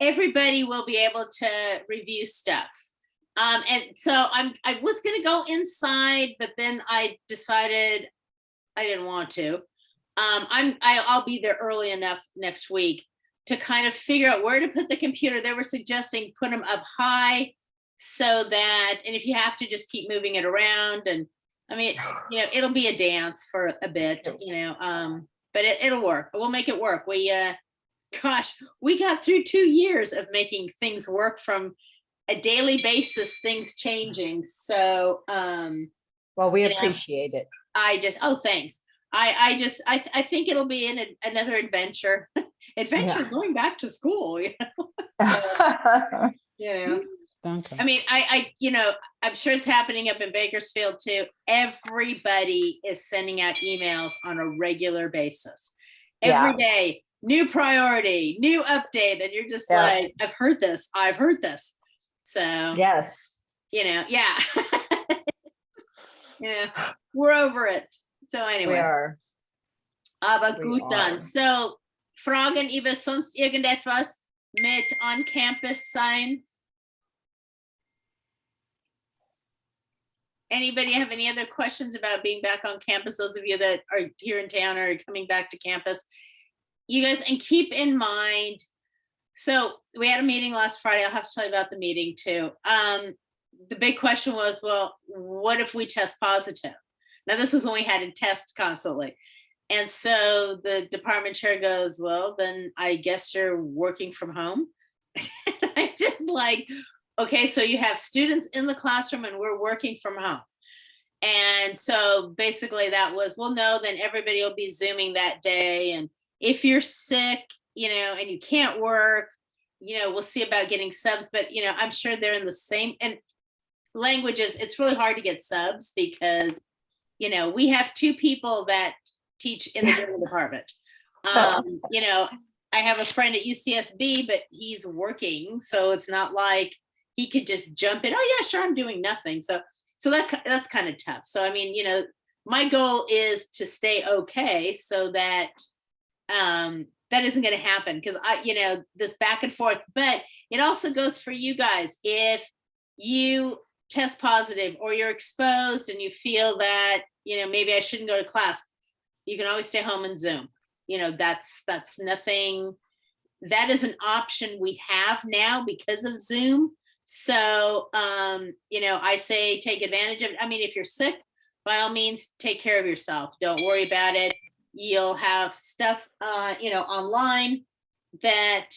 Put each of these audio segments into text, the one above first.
everybody will be able to review stuff. And so I was going to go inside, but then I decided I didn't want to. I'll be there early enough next week to kind of figure out where to put the computer. They were suggesting put them up high so that, and if you have to, just keep moving it around. And I mean, it'll be a dance for a bit, but it'll work. We'll make it work. We got through 2 years of making things work from a daily basis, things changing. So, well, we appreciate it. Thanks. I think it'll be another adventure going back to school, I mean, I'm sure it's happening up in Bakersfield too. Everybody is sending out emails on a regular basis. Every day, new priority, new update. And you're just like, I've heard this. So, yes. We're over it. So anyway. We are. Aber gut dann. So, Fragen über sonst irgendetwas mit on campus sein? Anybody have any other questions about being back on campus? Those of you that are here in town or coming back to campus, you guys, and keep in mind, so we had a meeting last Friday. I'll have to tell you about the meeting too. The big question was, well, what if we test positive? Now, this was when we had to test constantly. And so the department chair goes, well, then I guess you're working from home. I'm just like, okay, so you have students in the classroom and we're working from home. And so basically that was, well, no, then everybody will be Zooming that day. And if you're sick, and you can't work, we'll see about getting subs, but, I'm sure they're in the same, and languages, it's really hard to get subs because, we have 2 people that teach in the German department. I have a friend at UCSB, but he's working. So it's not like he could just jump in. Oh yeah, sure. I'm doing nothing. So that's kind of tough. So, I mean, my goal is to stay okay so that, that isn't going to happen because this back and forth, but it also goes for you guys. If you test positive or you're exposed and you feel that, maybe I shouldn't go to class, you can always stay home and Zoom. That's nothing, that is an option we have now because of Zoom. So, I say take advantage of it. I mean, if you're sick, by all means, take care of yourself. Don't worry about it. You'll have stuff, online that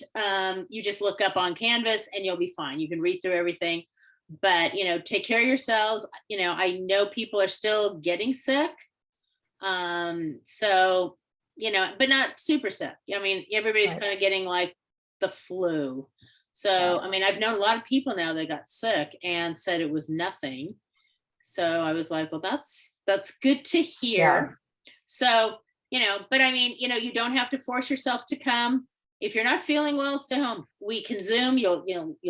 you just look up on Canvas and you'll be fine. You can read through everything, but, take care of yourselves. I know people are still getting sick. So, but not super sick. I mean, everybody's kind of getting like the flu. So, I mean, I've known a lot of people now that got sick and said it was nothing. So I was like, well, that's good to hear. Yeah. So, but I mean, you don't have to force yourself to come. If you're not feeling well, stay home. We can Zoom. You'll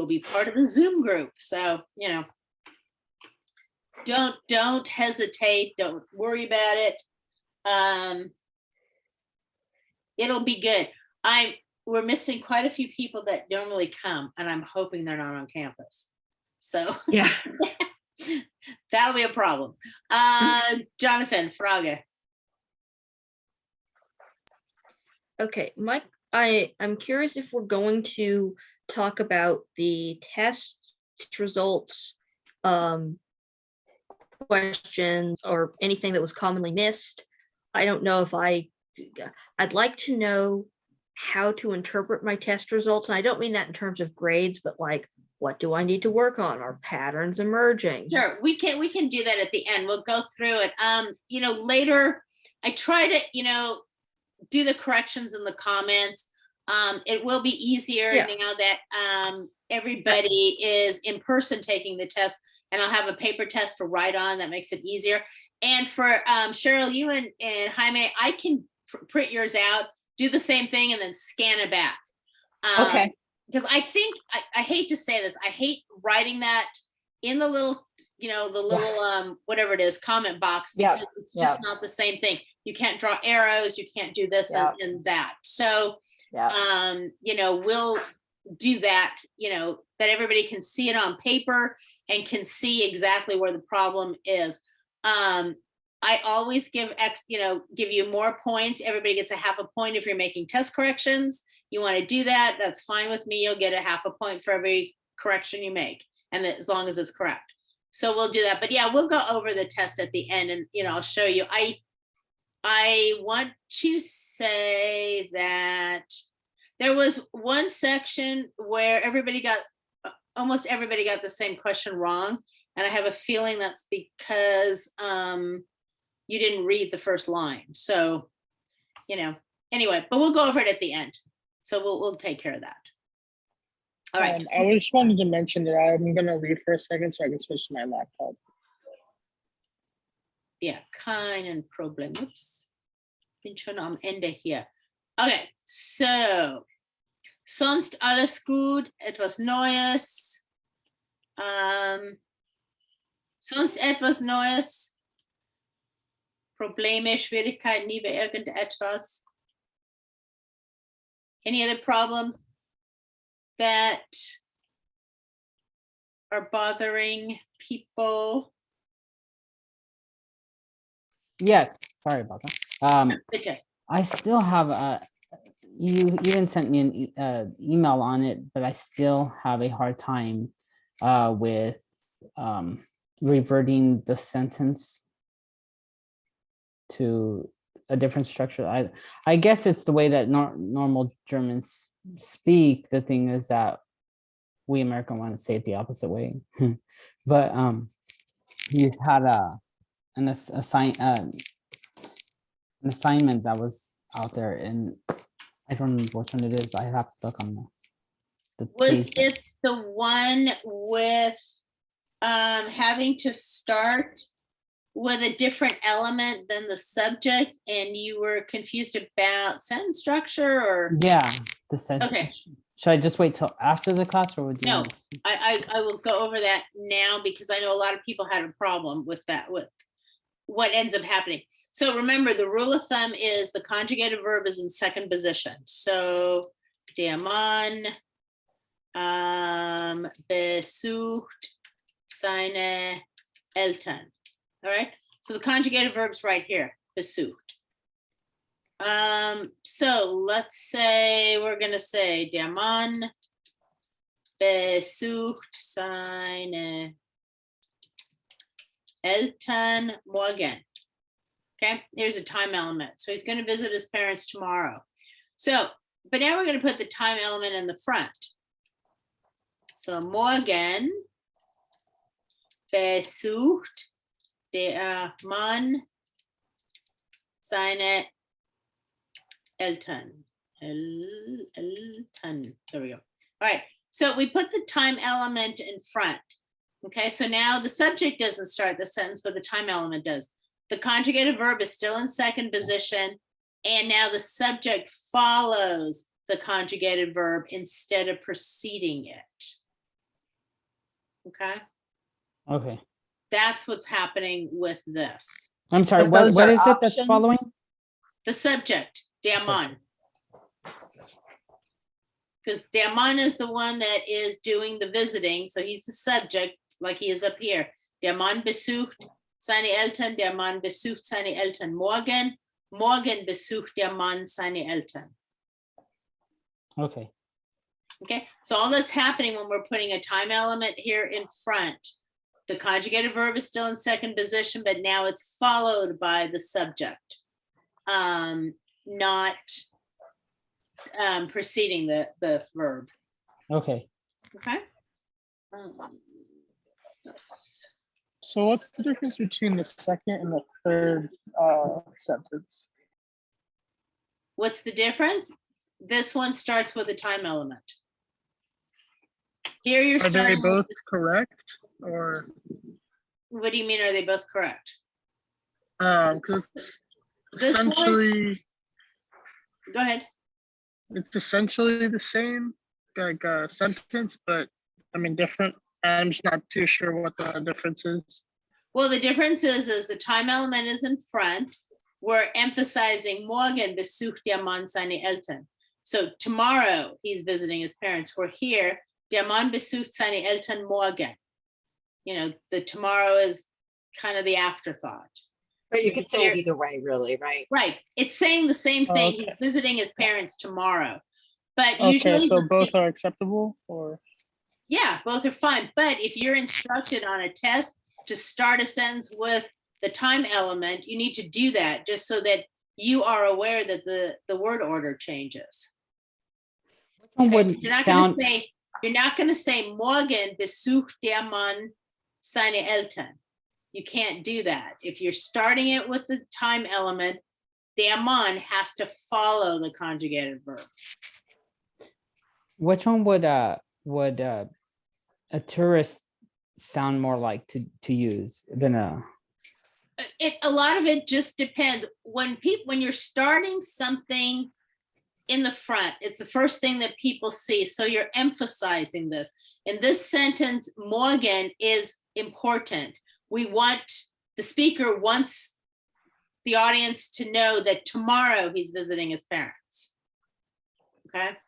be part of the Zoom group. So, don't hesitate. Don't worry about it. It'll be good. We're missing quite a few people that normally come, and I'm hoping they're not on campus. So yeah, that'll be a problem. Jonathan, Frage. Okay, Mike, I'm curious if we're going to talk about the test results, questions, or anything that was commonly missed. I don't know if I'd like to know how to interpret my test results. And I don't mean that in terms of grades, but like, what do I need to work on? Are patterns emerging? Sure, we can do that at the end. We'll go through it. Later, I try to, do the corrections in the comments. It will be easier now that everybody is in person taking the test, and I'll have a paper test to write on that makes it easier. And for Cheryl, you and Jaime, I can print yours out, do the same thing, and then scan it back. Okay. Because I think, I hate to say this, I hate writing that in the little, whatever it is, comment box, because it's just not the same thing. You can't draw arrows, you can't do this and that. So, do that, that everybody can see it on paper and can see exactly where the problem is. I always give give you more points. Everybody gets a half a point if you're making test corrections. You want to do that, that's fine with me. You'll get a half a point for every correction you make, and as long as it's correct. So we'll do that. But yeah, we'll go over the test at the end, and I'll show you. I want to say that there was one section where almost everybody got the same question wrong. And I have a feeling that's because you didn't read the first line. So, anyway, but we'll go over it at the end. So we'll take care of that. All right. I just wanted to mention that I'm going to leave for a second so I can switch to my laptop. Ja, keinen Problem. Oops. Bin schon am Ende hier. Okay, so. Sonst alles gut, etwas Neues. Sonst etwas Neues. Probleme, Schwierigkeiten, nie bei irgendetwas. Any other problems that are bothering people? Yes, sorry about that. Bitte. I still have you even sent me an email on it, but I still have a hard time with reverting the sentence to a different structure. I guess it's the way that normal Germans speak. The thing is that we American want to say it the opposite way. But you had an assignment that was out there, and I don't know which one it is. I have to look on the Was page. it the one with having to start with a different element than the subject, and you were confused about sentence structure, or? Yeah, the sentence. Okay. Should I just wait till after the class, or would you? No, want to- I will go over that now, because I know a lot of people had a problem with that, with what ends up happening. So remember, the rule of thumb is the conjugated verb is in second position. So der Mann besucht seine Eltern. All right. So the conjugated verb's right here, besucht. So let's say we're gonna say der Mann besucht seine Eltern morgen. Okay, here's a time element. So he's going to visit his parents tomorrow. So, but now we're going to put the time element in the front. So morgen besucht der Mann seine Eltern. Eltern. There we go. All right. So we put the time element in front. Okay, so now the subject doesn't start the sentence, but the time element does. The conjugated verb is still in second position, and now the subject follows the conjugated verb instead of preceding it. Okay, Okay. that's what's happening with this. I'm sorry. But What those are is it that's options? following? The subject, der Mann. Subject. Because der Mann is the one that is doing the visiting, so he's the subject, like he is up here. Der Mann besucht seine Eltern, der Mann besucht seine Eltern morgen. Morgen besucht der Mann seine Eltern. Okay. Okay, so all that's happening when we're putting a time element here in front, the conjugated verb is still in second position, but now it's followed by the subject, not preceding the verb. Okay. Okay. Yes. So what's the difference between the second and the third sentence? What's the difference? This one starts with a time element. Here you're Are they starting both with, correct, or what do you mean, are they both correct? because it's This one- essentially Go ahead. it's essentially the same like sentence, but I mean different. I'm just not too sure what the difference is. Well, the difference is the time element is in front. We're emphasizing morgen besucht der Mann seine Eltern. So tomorrow he's visiting his parents. We're here. Der Mann besucht seine Eltern morgen. You know, the tomorrow is kind of the afterthought. But you could say it Here- either way, really, right? Right. It's saying the same Oh, thing. okay. He's visiting his parents tomorrow. But Okay, usually, so the both thing- are acceptable, or? yeah, both are fine. But if you're instructed on a test to start a sentence with the time element, you need to do that just so that you are aware that the word order changes. Which one Okay? would sound, You're not gonna say morgen besucht der Mann seine Eltern. You can't do that. If you're starting it with the time element, der Mann has to follow the conjugated verb. which one would a tourist sound more like to use than a, A lot of it just depends. When you're starting something in the front, it's the first thing that people see. So you're emphasizing this. In this sentence, morgen is important. The speaker wants the audience to know that tomorrow he's visiting his parents. Okay.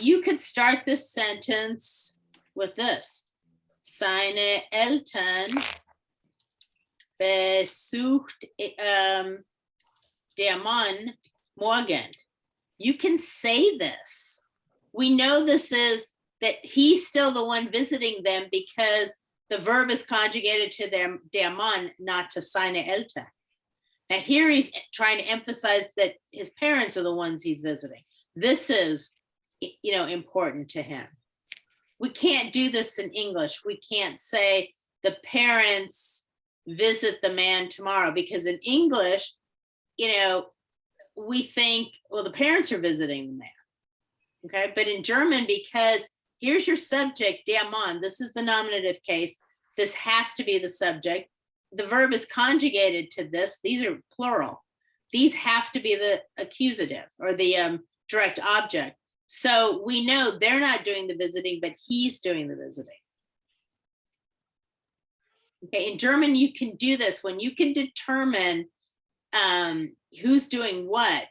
You could start this sentence with this. Seine Eltern besucht der Mann morgen. You can say this. We know this is that he's still the one visiting them because the verb is conjugated to der Mann, not to seine Eltern. Now here he's trying to emphasize that his parents are the ones he's visiting. This is, you know, important to him. We can't do this in English. We can't say the parents visit the man tomorrow, because in English, you know, we think, well, the parents are visiting the man. Okay, but in German, because here's your subject, der Mann, this is the nominative case, this has to be the subject. The verb is conjugated to this. These are plural. These have to be the accusative or the direct object. So we know they're not doing the visiting, but he's doing the visiting. Okay, in German, you can do this when you can determine who's doing what.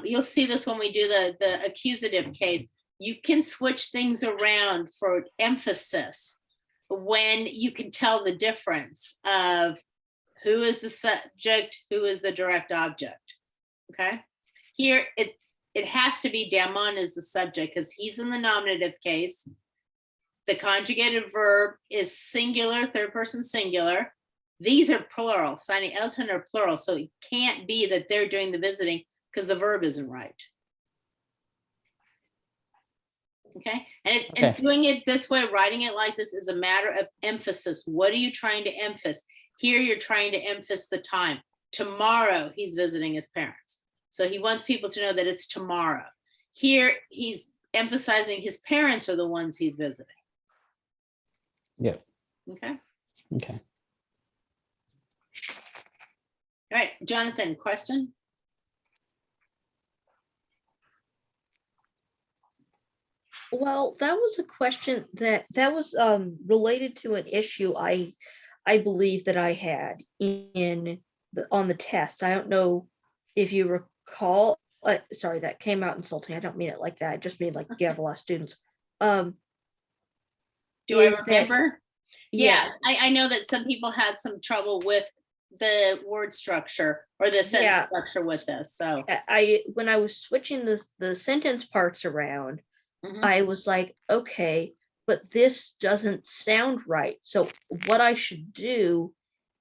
You'll see this when we do the accusative case. You can switch things around for emphasis when you can tell the difference of who is the subject, who is the direct object. Okay, here it has to be der Mann is the subject because he's in the nominative case. The conjugated verb is singular, third person singular. These are plural. Seine Eltern are plural, so it can't be that they're doing the visiting because the verb isn't right. Okay, and doing it this way, writing it like this is a matter of emphasis. What are you trying to emphasize? Here you're trying to emphasize the time. Tomorrow he's visiting his parents. So he wants people to know that it's tomorrow. Here he's emphasizing his parents are the ones he's visiting. yes, Okay. okay. All right, Jonathan, question? Well, that was a question that was related to an issue I believe that I had on the test. I don't know if you recall. Sorry, that came out insulting. I don't mean it like that. I just mean like you have a lot of students. Do I remember? Yes, I know that some people had some trouble with the word structure or the sentence structure with this. So when I was switching the sentence parts around, Mhm. I was like, okay, but this doesn't sound right. So what I should do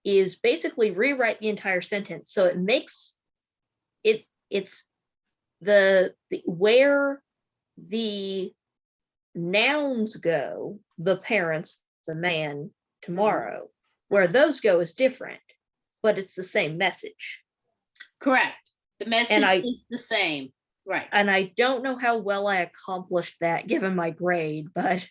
is basically rewrite the entire sentence. So it makes it's the where the nouns go, the parents, the man, tomorrow, where those go is different, but it's the same message. Correct. The message I- is the same. Right. And I don't know how well I accomplished that given my grade, but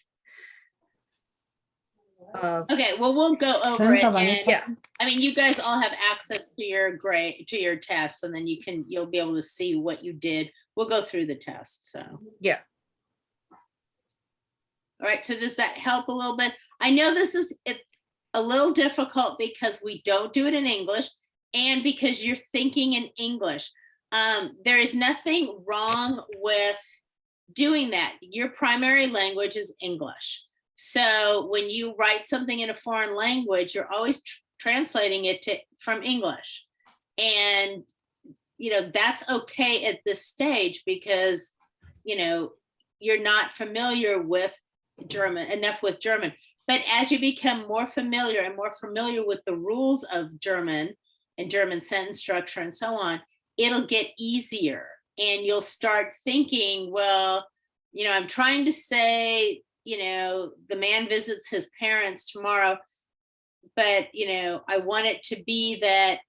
Okay, well, we'll go over Depends it. on any And yeah, I mean, you guys all have access to your grade, to your tests, and then you'll be able to see what you did. We'll go through the test, so. yeah. All right, so does that help a little bit? I know it's a little difficult because we don't do it in English and because you're thinking in English. There is nothing wrong with doing that. Your primary language is English. So when you write something in a foreign language, you're always translating it from English. And, that's okay at this stage because, you're not familiar with enough with German. But as you become more familiar with the rules of German and German sentence structure and so on, it'll get easier. And you'll start thinking, well, I'm trying to say, the man visits his parents tomorrow, but, I want it to be that,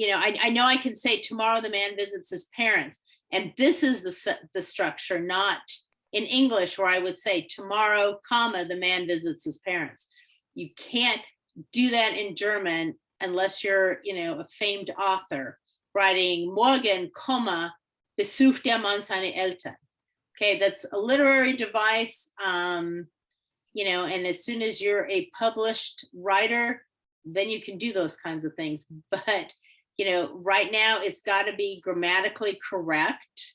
I know I can say tomorrow the man visits his parents. And this is the structure, not in English where I would say tomorrow, comma, the man visits his parents. You can't do that in German unless you're, a famed author writing morgen, comma, besucht der Mann seine Eltern. Okay, that's a literary device, and as soon as you're a published writer, then you can do those kinds of things. But, right now it's got to be grammatically correct.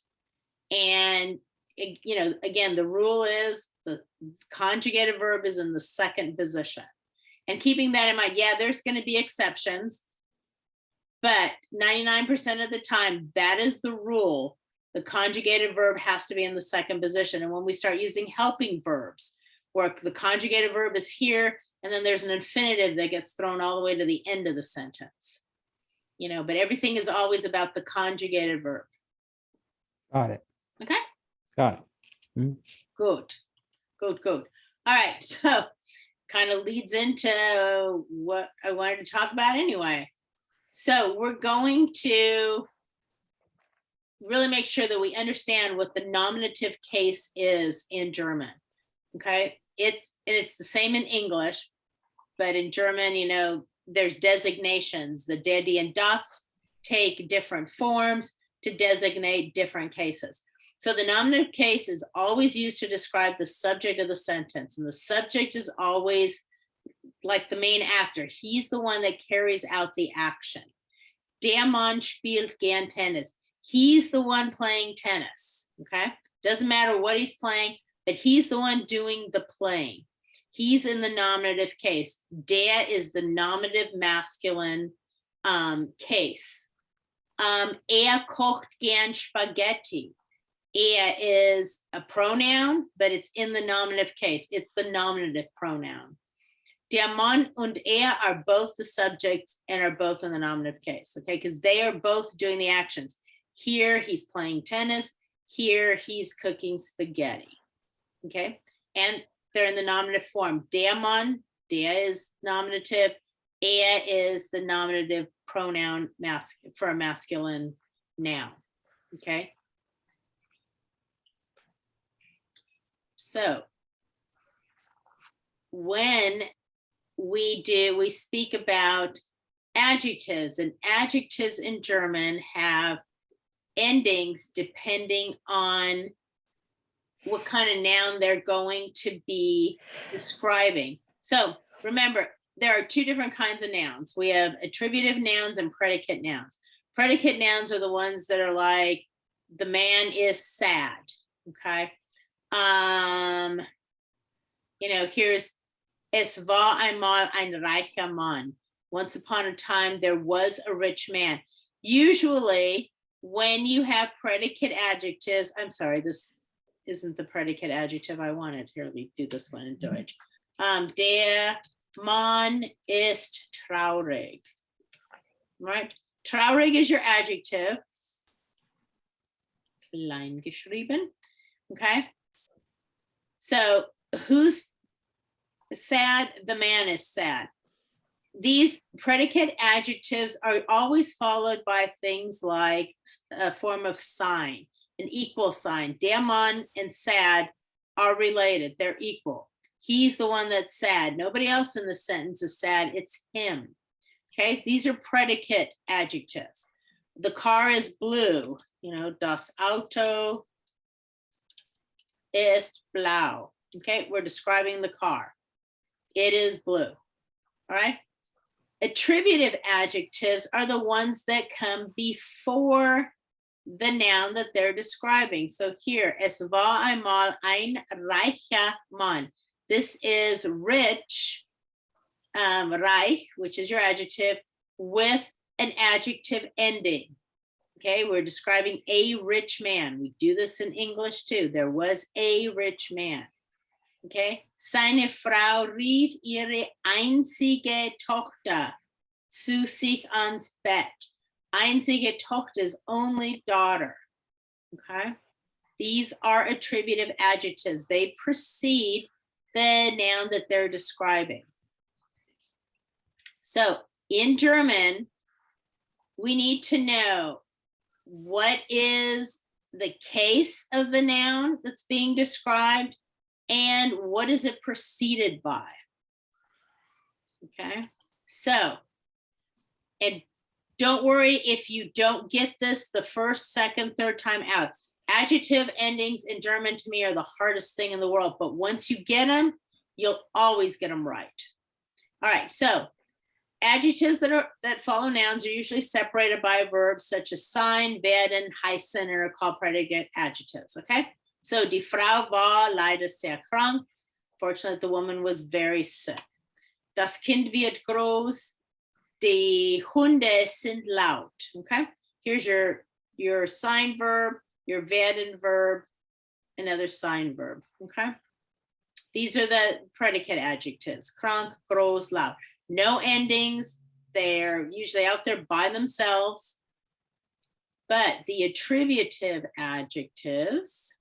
And, again, the rule is the conjugated verb is in the second position. And keeping that in mind, yeah, there's going to be exceptions, but 99% of the time, that is the rule. The conjugated verb has to be in the second position. And when we start using helping verbs, where the conjugated verb is here, and then there's an infinitive that gets thrown all the way to the end of the sentence. But everything is always about the conjugated verb. Got it. Okay? Got it. Good. All right, so kind of leads into what I wanted to talk about anyway. So we're going to really make sure that we understand what the nominative case is in German. Okay, it's the same in English, but in German, there's designations. The der, die, and das take different forms to designate different cases. So the nominative case is always used to describe the subject of the sentence, and the subject is always like the main actor. He's the one that carries out the action. Der Mann spielt gern Tennis. He's the one playing tennis, okay? Doesn't matter what he's playing, but he's the one doing the playing. He's in the nominative case. Der is the nominative masculine case. Kocht gern Spaghetti. Is a pronoun, but it's in the nominative case. It's the nominative pronoun. Der Mann und are both the subjects and are both in the nominative case, okay? Because they are both doing the actions. Here, he's playing tennis. Here, he's cooking spaghetti, okay? And they're in the nominative form. Der Mann, der is nominative. Is the nominative pronoun for a masculine noun, okay? So when we speak about adjectives, and adjectives in German have endings depending on what kind of noun they're going to be describing. So remember, there are two different kinds of nouns. We have attributive nouns and predicate nouns. Predicate nouns are the ones that are like, the man is sad, okay? Here's es war einmal ein reicher Mann. Once upon a time, there was a rich man. Usually, when you have predicate adjectives, I'm sorry, this isn't the predicate adjective I wanted. Here, let me do this one in Deutsch. Der Mann ist traurig. Right? Traurig is your adjective. Klein geschrieben. Okay? So who's sad? The man is sad. These predicate adjectives are always followed by things like a form of sign, an equal sign. Der Mann and sad are related. They're equal. He's the one that's sad. Nobody else in the sentence is sad. It's him. Okay, these are predicate adjectives. The car is blue. Das Auto ist blau. Okay, we're describing the car. It is blue. All right. Attributive adjectives are the ones that come before the noun that they're describing. So here, es war einmal ein reicher Mann. This is rich, reich, which is your adjective, with an adjective ending. Okay, we're describing a rich man. We do this in English too. There was a rich man. Okay, seine Frau rief ihre einzige Tochter zu sich ans Bett. Einzige Tochter is only daughter. Okay, these are attributive adjectives. They precede the noun that they're describing. So in German, we need to know what is the case of the noun that's being described and what is it preceded by. Okay, so, and don't worry if you don't get this the first, second, third time out. Adjective endings in German to me are the hardest thing in the world, but once you get them, you'll always get them right. All right, so adjectives that follow nouns are usually separated by verbs such as sein, werden, heißen, or called predicate adjectives, okay? So die Frau war leider sehr krank. Fortunately, the woman was very sick. Das Kind wird groß. Die Hunde sind laut, okay? Here's your sign verb, your werden verb, another sign verb, okay? These are the predicate adjectives, krank, groß, laut. No endings, they're usually out there by themselves. But the attributive adjectives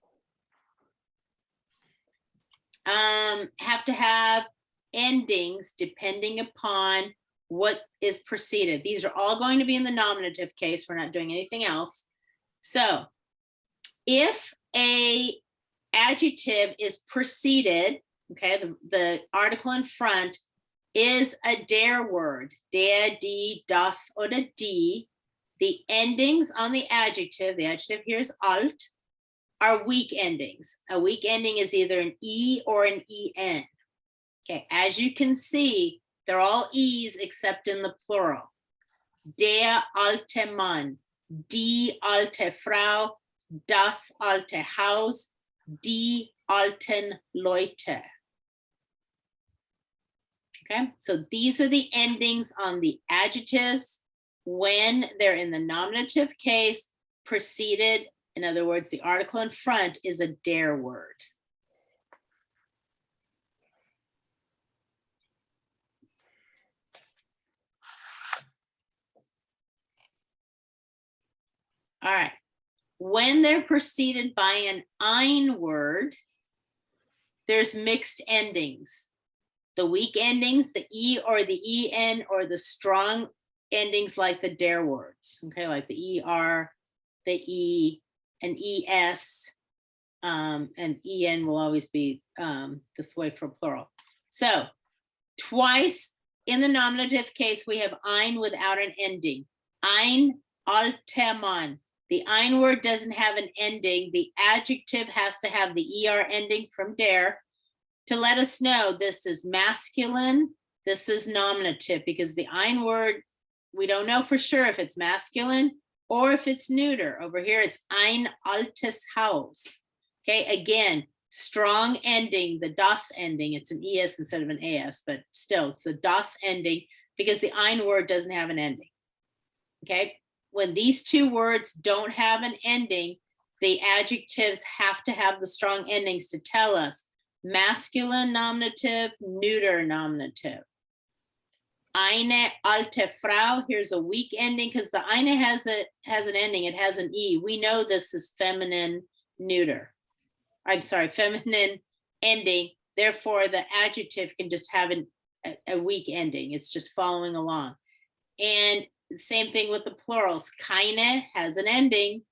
have to have endings depending upon what is preceded. These are all going to be in the nominative case. We're not doing anything else. So if a adjective is preceded, okay, the article in front is a der word, der, die, das, oder die. The endings on the adjective here is alt, are weak endings. A weak ending is either an E or an EN. Okay, as you can see, they're all E's except in the plural. Der alte Mann, die alte Frau, das alte Haus, die alten Leute. Okay, so these are the endings on the adjectives when they're in the nominative case, preceded, in other words, the article in front is a der word. All right, when they're preceded by an ein word, there's mixed endings. The weak endings, the E or the EN, or the strong endings like the der words, okay, like the ER, the E, and ES, and EN will always be this way for plural. So twice in the nominative case, we have ein without an ending. Ein alter Mann. The ein word doesn't have an ending. The adjective has to have the ER ending from der to let us know this is masculine, this is nominative, because the ein word, we don't know for sure if it's masculine or if it's neuter. Over here, it's ein altes Haus. Okay, again, strong ending, the das ending, it's an ES instead of an AS, but still it's the das ending because the ein word doesn't have an ending. Okay, when these two words don't have an ending, the adjectives have to have the strong endings to tell us masculine nominative, neuter nominative. Eine alte Frau, here's a weak ending because the eine has an ending, it has an E. We know this is feminine neuter. I'm sorry, feminine ending. Therefore, the adjective can just have a weak ending. It's just following along. And same thing with the plurals. Keine has an ending.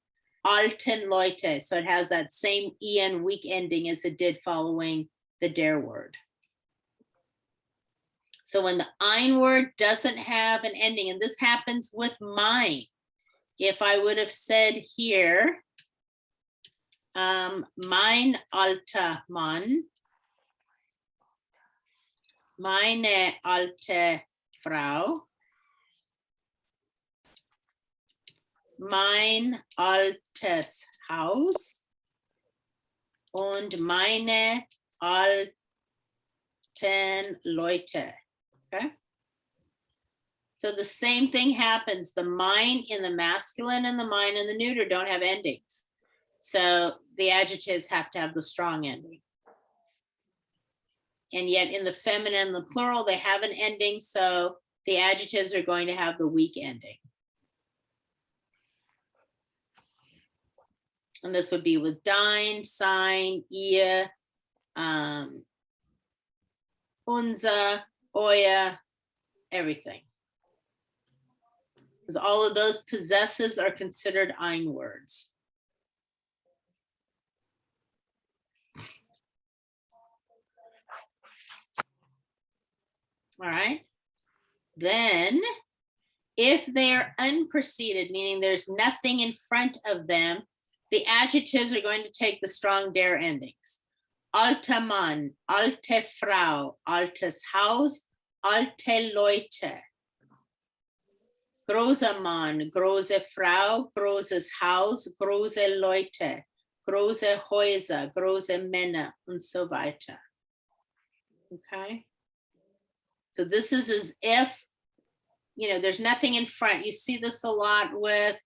Alten Leute. So it has that same en weak ending as it did following the der word. So when the ein word doesn't have an ending, and this happens with mine, if I would have said here, mein alter Mann, meine alte Frau, mein altes Haus und meine alten Leute. Okay. So the same thing happens. The mine in the masculine and the mine in the neuter don't have endings. So the adjectives have to have the strong ending. And yet in the feminine and the plural, they have an ending. So the adjectives are going to have the weak ending. And this would be with dein, sein, ihr, unser, euer, everything. Because all of those possessives are considered ein words. All right. Then if they're unpreceded, meaning there's nothing in front of them, the adjectives are going to take the strong der endings. Alter Mann, alte Frau, altes Haus, alte Leute. Großer Mann, große Frau, großes Haus, große Leute, große Häuser, große Männer, und so weiter. Okay. So this is as if, you know, there's nothing in front. You see this a lot with,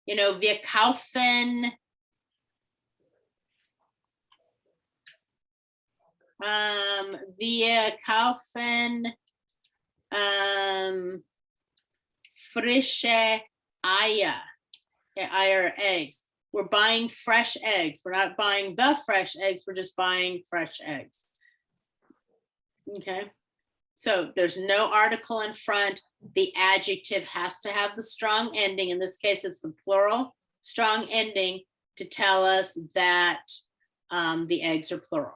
you know, wir kaufen, wir kaufen frische Eier. Okay, Eier are eggs. We're buying fresh eggs. We're not buying the fresh eggs. We're just buying fresh eggs. Okay. So there's no article in front. The adjective has to have the strong ending. In this case, it's the plural strong ending to tell us that the eggs are plural.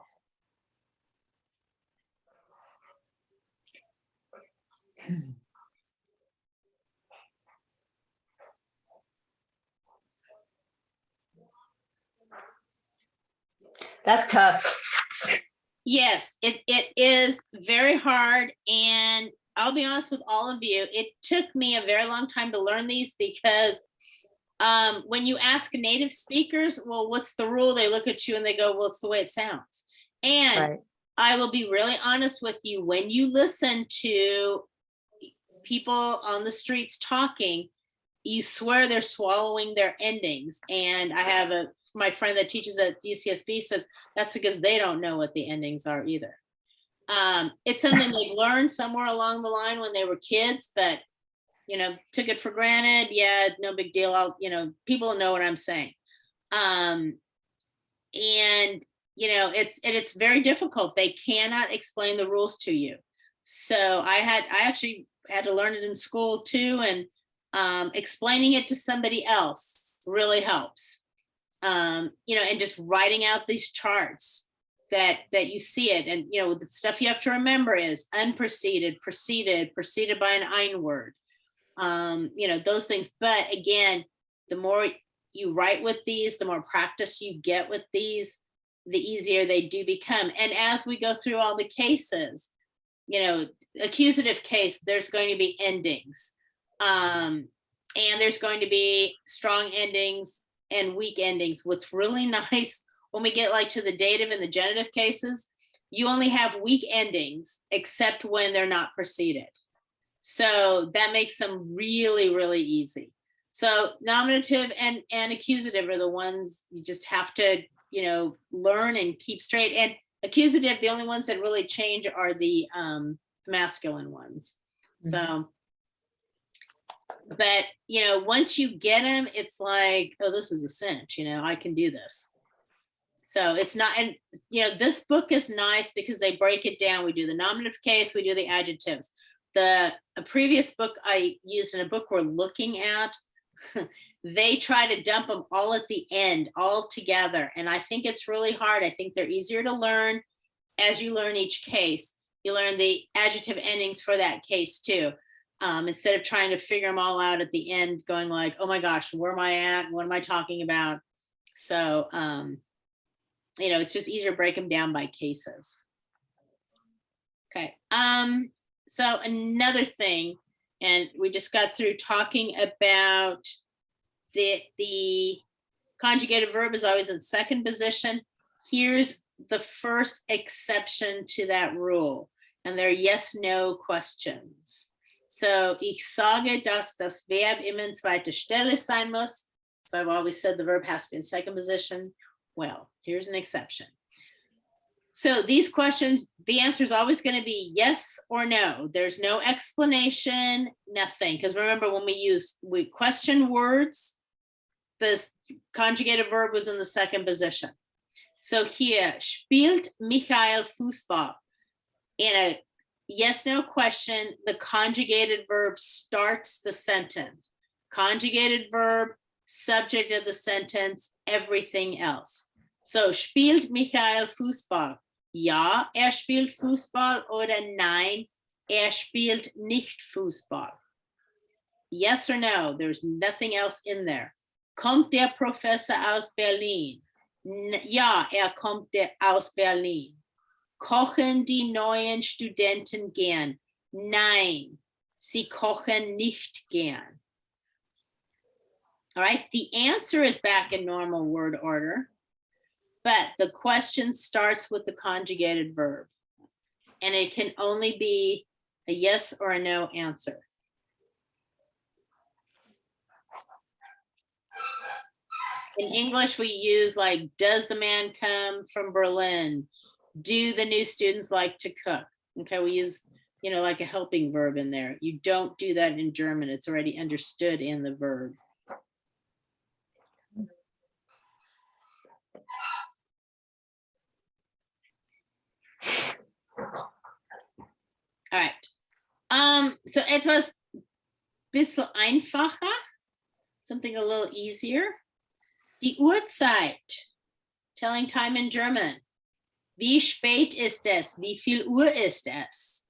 That's tough. Yes, it is very hard. And I'll be honest with all of you, it took me a very long time to learn these because when you ask native speakers, well, what's the rule? They look at you and they go, well, it's the way it sounds. And Right. I will be really honest with you, when you listen to people on the streets talking, you swear they're swallowing their endings. And I have my friend that teaches at UCSB says that's because they don't know what the endings are either. It's something they've learned somewhere along the line when they were kids, but you know, took it for granted. Yeah, no big deal. People know what I'm saying. And you know, it's very difficult. They cannot explain the rules to you. So I actually had to learn it in school too, and explaining it to somebody else really helps. You know, and just writing out these charts that you see it. And, you know, the stuff you have to remember is unpreceded, preceded by an ein word, you know, those things. But again, the more you write with these, the more practice you get with these, the easier they do become. And as we go through all the cases, you know, accusative case, there's going to be endings. And there's going to be strong endings and weak endings. What's really nice when we get like to the dative and the genitive cases, you only have weak endings except when they're not preceded. So that makes them really, really easy. So nominative and accusative are the ones you just have to, you know, learn and keep straight. And accusative, the only ones that really change are the masculine ones. So, but, you know, once you get them, it's like, oh, this is a cinch, you know, I can do this. So it's not, and, you know, this book is nice because they break it down. We do the nominative case, we do the adjectives. A previous book I used in a book we're looking at, they try to dump them all at the end, all together. And I think it's really hard. I think they're easier to learn as you learn each case. You learn the adjective endings for that case too. Instead of trying to figure them all out at the end, going like, oh my gosh, where am I at? What am I talking about? So, you know, it's just easier to break them down by cases. Okay. So another thing, and we just got through talking about the conjugated verb is always in second position. Here's the first exception to that rule, and they're yes/no questions. So, ich sage, dass das Verb immer in zweiter Stelle sein muss. So I've always said the verb has to be in second position. Well, here's an exception. So these questions, the answer is always going to be yes or no. There's no explanation, nothing. Because remember, when we question words, the conjugated verb was in the second position. So here, spielt Michael Fußball? In a yes/no question, the conjugated verb starts the sentence. Conjugated verb, subject of the sentence, everything else. So, spielt Michael Fußball? Ja, spielt Fußball, oder nein, spielt nicht Fußball. Yes or no, there's nothing else in there. Kommt der Professor aus Berlin? Ja, kommt aus Berlin. Kochen die neuen Studenten gern? Nein, sie kochen nicht gern. All right, the answer is back in normal word order, but the question starts with the conjugated verb, and it can only be a yes or a no answer. In English, we use like, does the man come from Berlin? Do the new students like to cook? Okay, we use, like a helping verb in there. You don't do that in German. It's already understood in the verb. All right. So etwas bisschen einfacher, something a little easier. Die Uhrzeit, telling time in German. Wie spät ist es? Wie viel Uhr ist es?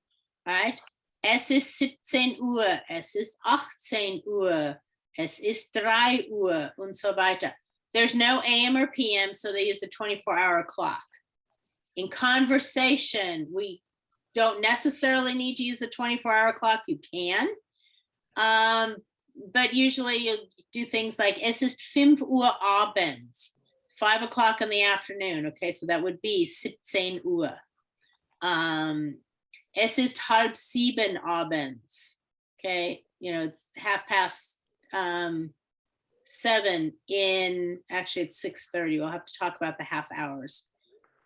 Right? Es ist 17 Uhr, es ist 18 Uhr, es ist 3 Uhr, und so weiter. There's no AM or PM, so they use the 24-hour clock. In conversation, we don't necessarily need to use the 24-hour clock. You can. But usually you do things like, es ist 5 Uhr abends, 5 o'clock in the afternoon. Okay, so that would be 17 Uhr. Es ist 6:30 abends. Okay, it's 7 in, actually it's 6:30. We'll have to talk about the half hours.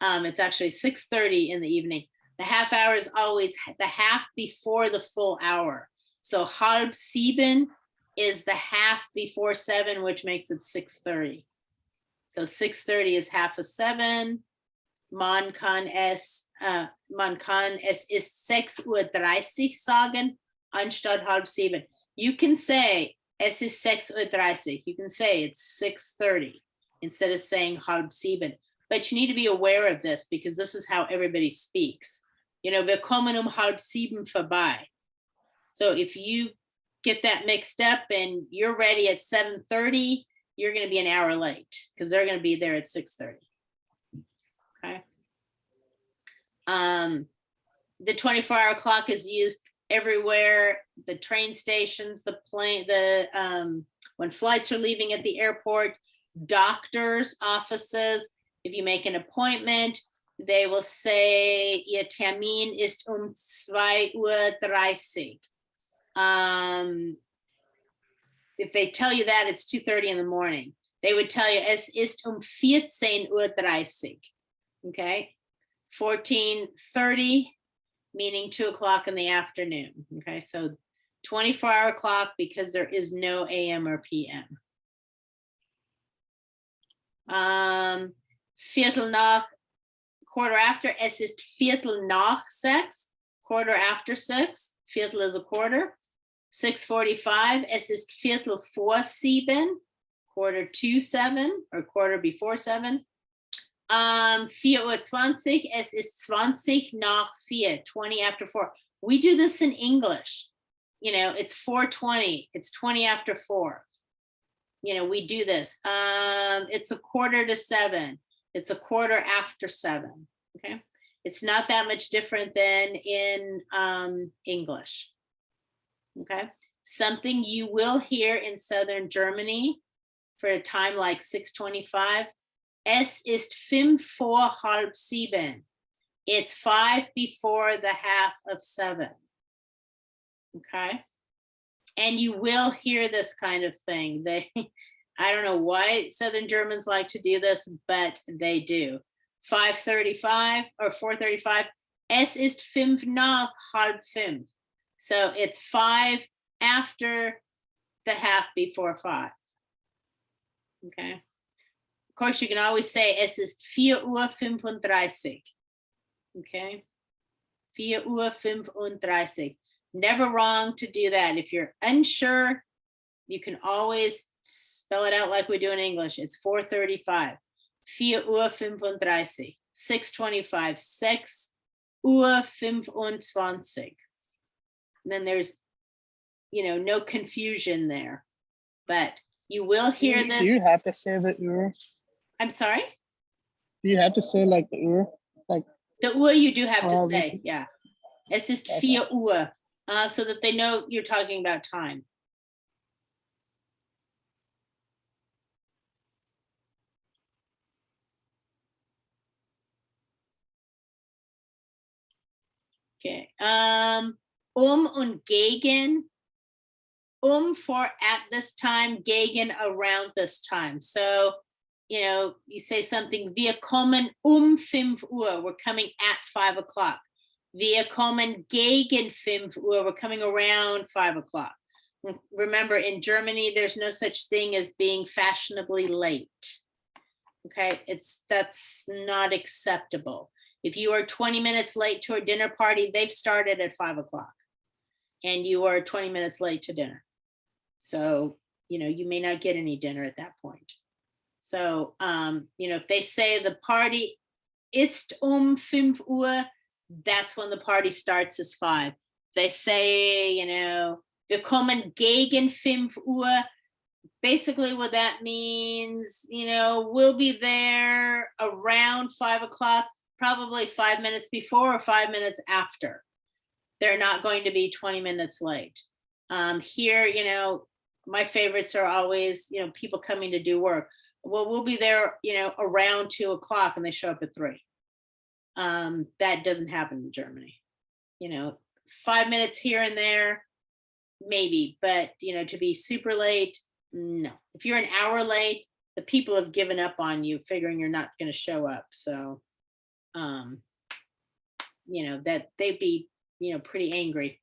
It's actually 6:30 in the evening. The half hour is always the half before the full hour. So 6:30 is the half before 7, which makes it 6:30. So 6:30 is half of 7. Man kann es ist 6:30 Uhr sagen, anstatt 6:30. You can say es ist 6:30 Uhr. You can say it's 6:30 instead of saying 6:30. But you need to be aware of this because this is how everybody speaks. Wir kommen 6:30 vorbei. So if you get that mixed up and you're ready at 7:30, you're going to be an hour late because they're going to be there at 6:30. Okay. The 24-hour clock is used everywhere. The train stations, the plane, when flights are leaving at the airport, doctors' offices. If you make an appointment, they will say, Ihr Termin ist 2:30 Uhr. If they tell you that, it's 2:30 in the morning. They would tell you, es ist 14:30 Uhr. Okay, 14:30, meaning 2 o'clock in the afternoon. Okay, so 24-hour clock because there is no AM or PM. Viertel nach, quarter after, es ist Viertel nach 6, quarter after 6, Viertel is a quarter. 6:45, es ist Viertel vor 7, quarter to 7, or quarter before 7. 4:20 Uhr, es ist 20 nach 4, 20 after 4. We do this in English. It's 4:20, it's 20 after 4. We do this. It's 6:45, it's 7:15. Okay, it's not that much different than in English. Okay, something you will hear in Southern Germany for a time like 6:25. Es ist 6:55. It's 5 before the 6:30. Okay. And you will hear this kind of thing. I don't know why Southern Germans like to do this, but they do. 5:35 or 4:35. Es ist 5:05. So it's 5 after the half before 5. Okay. Of course, you can always say es ist 4:35. Okay. 4:35. Never wrong to do that. If you're unsure, you can always spell it out like we do in English. It's 4:35. 4:35. 6:25. 6:25. And then there's, no confusion there. But you will hear Do this. you have to say the ur? I'm sorry? Do you have to say like the ur? The Uhr you do have to Oh, say, yeah. Es ist Okay. 4 Uhr, so that they know you're talking about time. Okay. Und gegen. For at this time, gegen around this time. So, you say something, wir kommen 5 Uhr, we're coming at 5 o'clock. Wir kommen gegen 5 Uhr, we're coming around 5 o'clock. Remember, in Germany, there's no such thing as being fashionably late. Okay, that's not acceptable. If you are 20 minutes late to a dinner party, they've started at 5 o'clock and you are 20 minutes late to dinner. So, you may not get any dinner at that point. So, if they say the party ist 5 Uhr, that's when the party starts as 5. They say, wir kommen gegen 5 Uhr. Basically what that means, we'll be there around 5 o'clock, probably 5 minutes before or 5 minutes after. They're not going to be 20 minutes late. Here, my favorites are always, people coming to do work. Well, we'll be there, around 2 o'clock and they show up at 3. That doesn't happen in Germany. 5 minutes here and there, maybe, but, to be super late, no. If you're an hour late, the people have given up on you, figuring you're not going to show up. So, that they'd be, pretty angry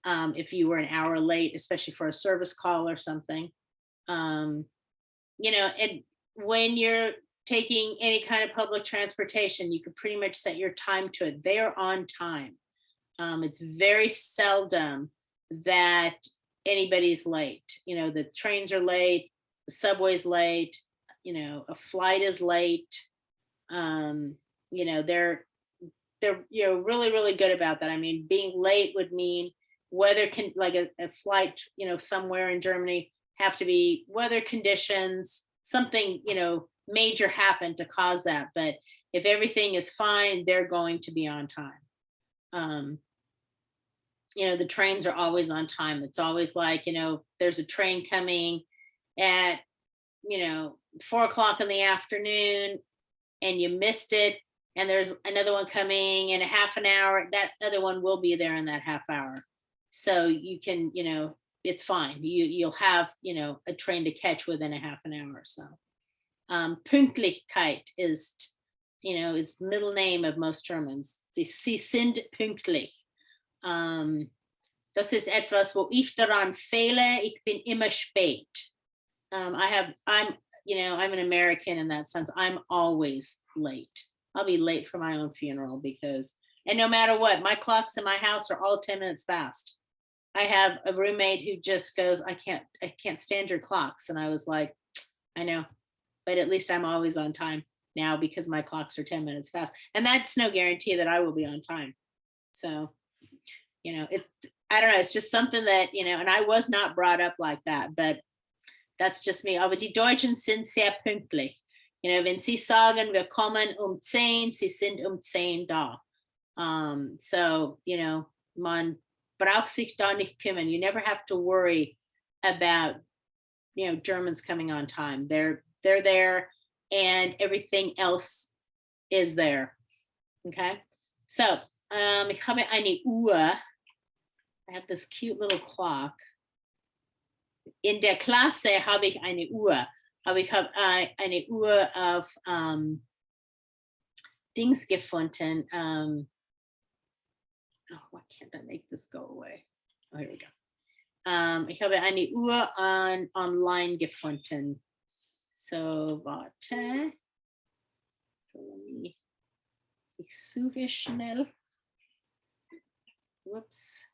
if you were an hour late, especially for a service call or something. When you're taking any kind of public transportation, you could pretty much set your time to it. They are on time. It's very seldom that anybody's late. The trains are late, the subway's late, a flight is late. They're really, really good about that. I mean, being late would mean weather can, like a flight, somewhere in Germany, have to be weather conditions, something, major happened to cause that. But if everything is fine, they're going to be on time. The trains are always on time. It's always like, there's a train coming at, 4 o'clock in the afternoon and you missed it. And there's another one coming in a half an hour. That other one will be there in that half hour. So you can, it's fine. You'll have, a train to catch within a half an hour. So Pünktlichkeit is, it's the middle name of most Germans. Sie sind pünktlich. Das ist etwas, wo ich daran fehle. Ich bin immer spät. I'm an American in that sense. I'm always late. I'll be late for my own funeral and no matter what, my clocks in my house are all 10 minutes fast. I have a roommate who just goes, I can't stand your clocks. And I was like, I know, but at least I'm always on time now because my clocks are 10 minutes fast. And that's no guarantee that I will be on time. So, I don't know, it's just something that, and I was not brought up like that, but that's just me. Aber die Deutschen sind sehr pünktlich. Wenn sie sagen, wir kommen 10, sie sind 10 da. So, man braucht sich da nicht kümmern. You never have to worry about Germans coming on time. They're there, and everything else is there. Okay, so ich habe eine Uhr. I have this cute little clock. In der Klasse habe ich eine Uhr, aber ich habe eine Uhr auf Dings gefunden. Oh, why can't I make this go away? Oh, here we go. Ich habe eine Uhr online gefunden. So, warte. So, ich suche schnell. Whoops.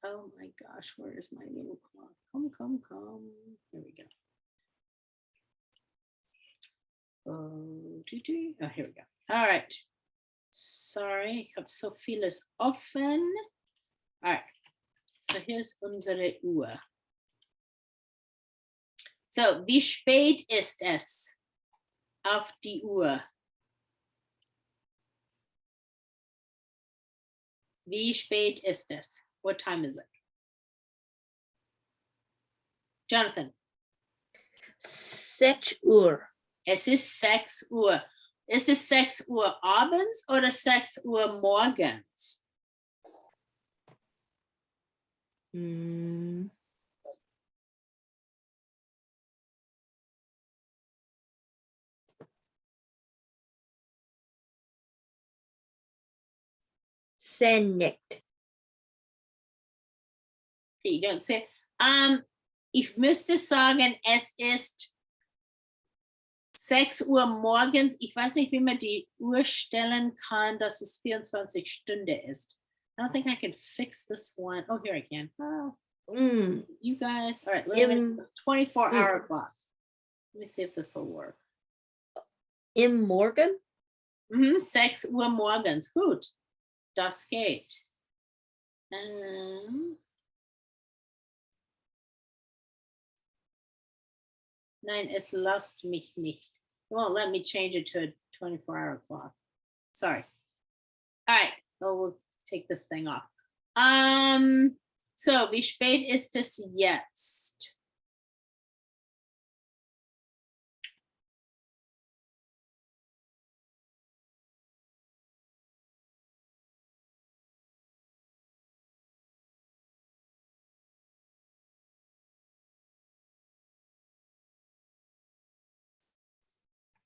Oh my gosh, where is my little clock? Come. Here we go. Oh, here we go. All right. Sorry, ich habe so vieles offen. All right. So here's unsere Uhr. So, wie spät ist es auf die Uhr? Wie spät ist es? What time is it? Jonathan. 6 Uhr. Es ist 6 Uhr. Ist es 6 Uhr abends oder 6 Uhr morgens? Hm. Senekt. Okay, you don't say. Ich müsste sagen, es ist 6 Uhr morgens. Ich weiß nicht, wie man die Uhr stellen kann, dass es 24 Stunden ist. I don't think I can fix this one. Oh, here I can. Oh, you guys. All right, let me 24-hour clock. Let me see if this will work. Im Morgen? 6 Uhr morgens. Gut. Das geht. Nein, es lasst mich nicht. It won't let me change it to a 24-hour clock. Sorry. All right. Well, we'll take this thing off. So, wie spät ist es jetzt?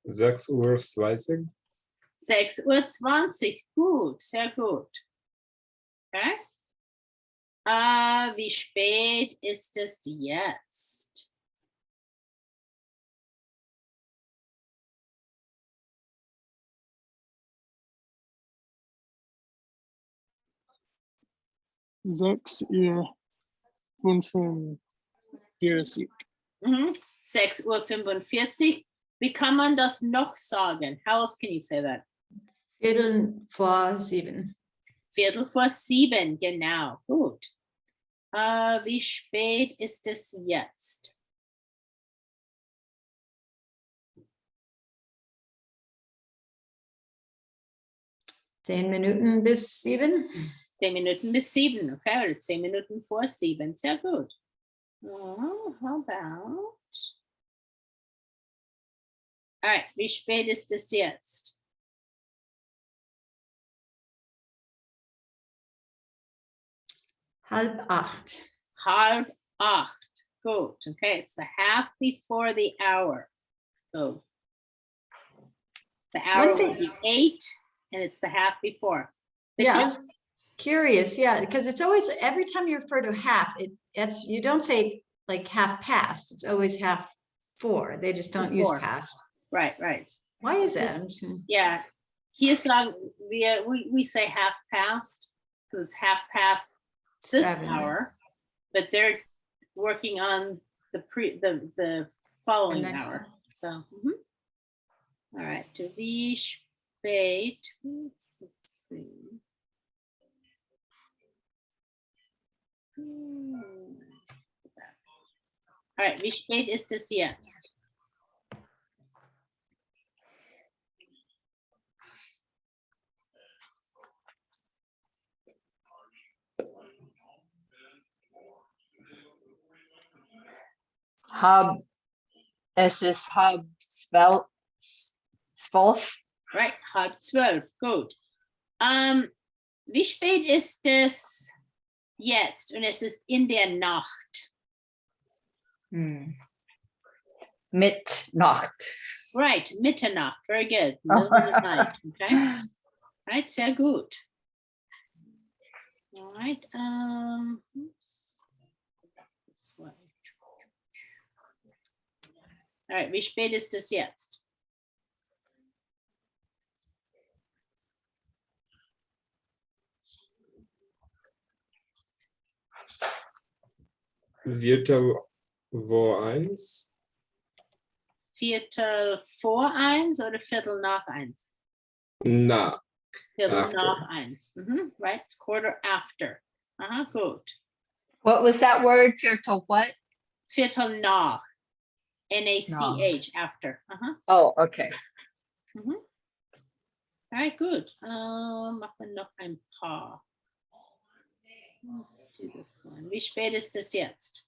Sechs Uhr 20. 6:20 Uhr. Gut, sehr gut. Okay. Wie spät ist es jetzt? Sechs Uhr 45. 6:45 Uhr. Wie kann man das noch sagen? How else can you say that? Viertel vor 7. 7:15, genau. Gut. Wie spät ist es jetzt? Zehn Minuten bis 7. 10 Minuten bis 7, okay, oder 10 Minuten vor 7, sehr gut. Oh, how about? All right, wie spät ist es jetzt? Halb 8. 7:30. Good. Okay, it's the half before the hour. So the hour One thing- will be 8, and it's the half before. The Yeah, I two- was curious. Yeah, because it's always, every time you refer to half, it's, you don't say like half past. It's always half 4. They just don't use Before. past. Right. Why is that? I'm just, Yeah. Hier sagen we say half past because it's half past this 7. hour, but they're working on the following The next hour. one. So, all right. Wie spät? Let's see. All right. Wie spät ist es jetzt? Es ist halb zwölf. Right, halb 12, gut. Wie spät ist es jetzt? Und es ist in der Nacht. Mitternacht. Right, Mitternacht, very good. Middle of the night, okay? Right, sehr gut. All right, oops. This way. All right, wie spät ist es jetzt? Viertel vor 1. Viertel vor 1 oder Viertel nach 1? Na, Viertel After. nach 1. Right, quarter after. Gut. What was that word? Viertel what? Viertel nach. NACH, after. Oh, okay. All right, good. Machen wir noch ein paar. Let's do this one. Wie spät ist es jetzt?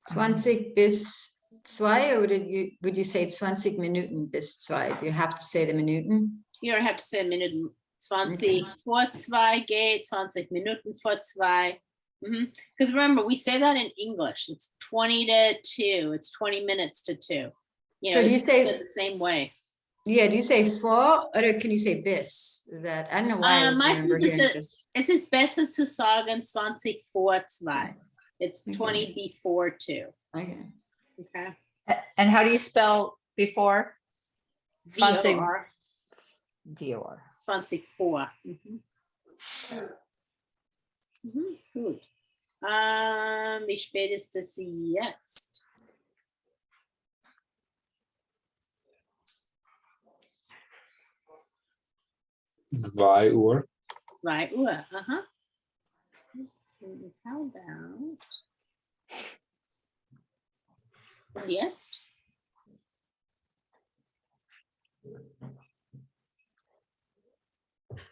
Zwanzig bis 2, or would you say 20 Minuten bis 2? Do you have to say the Minuten? You don't have to say Minuten. 20 vor 2 geht, 20 Minuten vor 2. Because remember, we say that in English. It's 20 to 2. It's 20 minutes to 2. You So know, do you it's say- the same way? Yeah, do you say vor, or can you say bis? Is that, I don't know why I always remember Meistens hearing ist bis. es ist besser zu sagen 20 vor 2. It's 20 Okay. before 2. Okay. Okay. And how do you spell before? 20. VOR. VOR. 20 vor. Gut. Wie spät ist es jetzt? Zwei Uhr. 2 Uhr. How about? Und jetzt?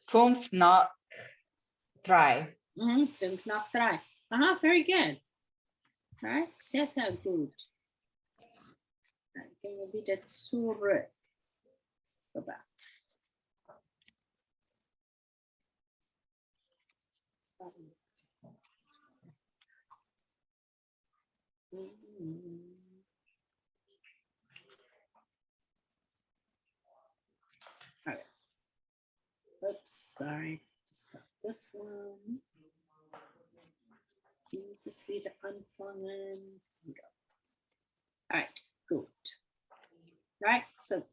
Fünf nach 3. 5 nach 3. Very good. All right, sehr, sehr gut. Dann gehen wir wieder zurück. Let's go back. All right. Oops, sorry. Just got this one. Dieses wieder anfangen. All right, gut. Right, so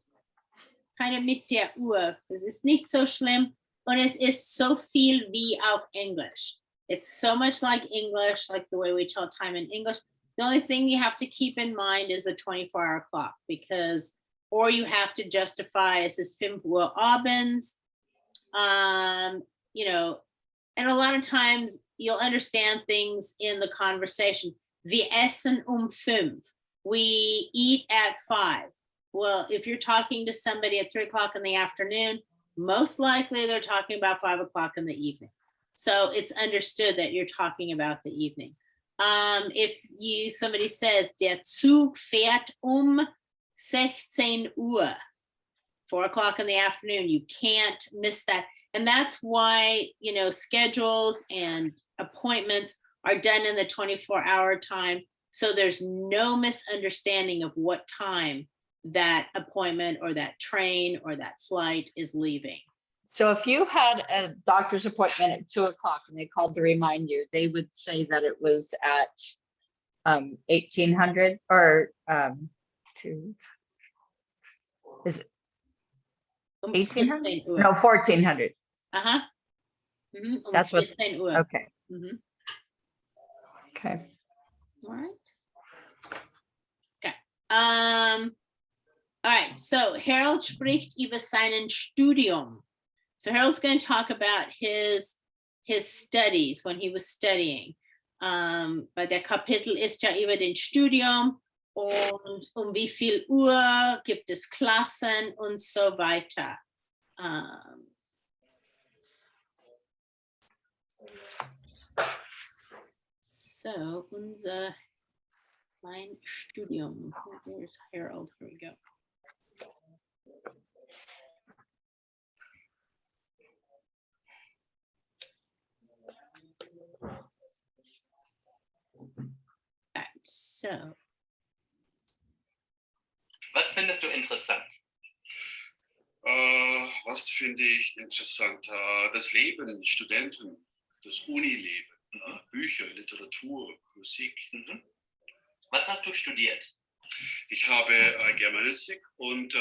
keine mit der Uhr. Es ist nicht so schlimm und es ist so viel wie auf Englisch. It's so much like English, like the way we tell time in English. The only thing you have to keep in mind is a 24-hour clock because, or you have to justify es ist 5 Uhr abends. You know, and a lot of times you'll understand things in the conversation. Wir essen 5. We eat at 5. Well, if you're talking to somebody at 3 o'clock in the afternoon, most likely they're talking about 5 o'clock in the evening. So it's understood that you're talking about the evening. If somebody says, der Zug fährt 16 Uhr, 4 o'clock in the afternoon, you can't miss that. And that's why, you know, schedules and appointments are done in the 24-hour time. So there's no misunderstanding of what time that appointment or that train or that flight is leaving. So if you had a doctor's appointment at 2 o'clock and they called to remind you, they would say that it was at 1800 or is it 1800? 16 Uhr. No, 1400. That's what- 16 Uhr. Okay. Okay. All right. Okay. All right. So Harold spricht über seinen Studium. So Harold's going to talk about his studies when he was studying. But der Kapitel ist ja über den Studium und wie viel Uhr gibt es Klassen und so weiter. So, mein Studium. Where's Harold? Here we go. Right, so. Was findest du interessant? Was finde ich interessant? Das Leben, Studenten, das Unileben, Bücher, Literatur, Musik. Mhm. Was hast du studiert? Ich habe Germanistik und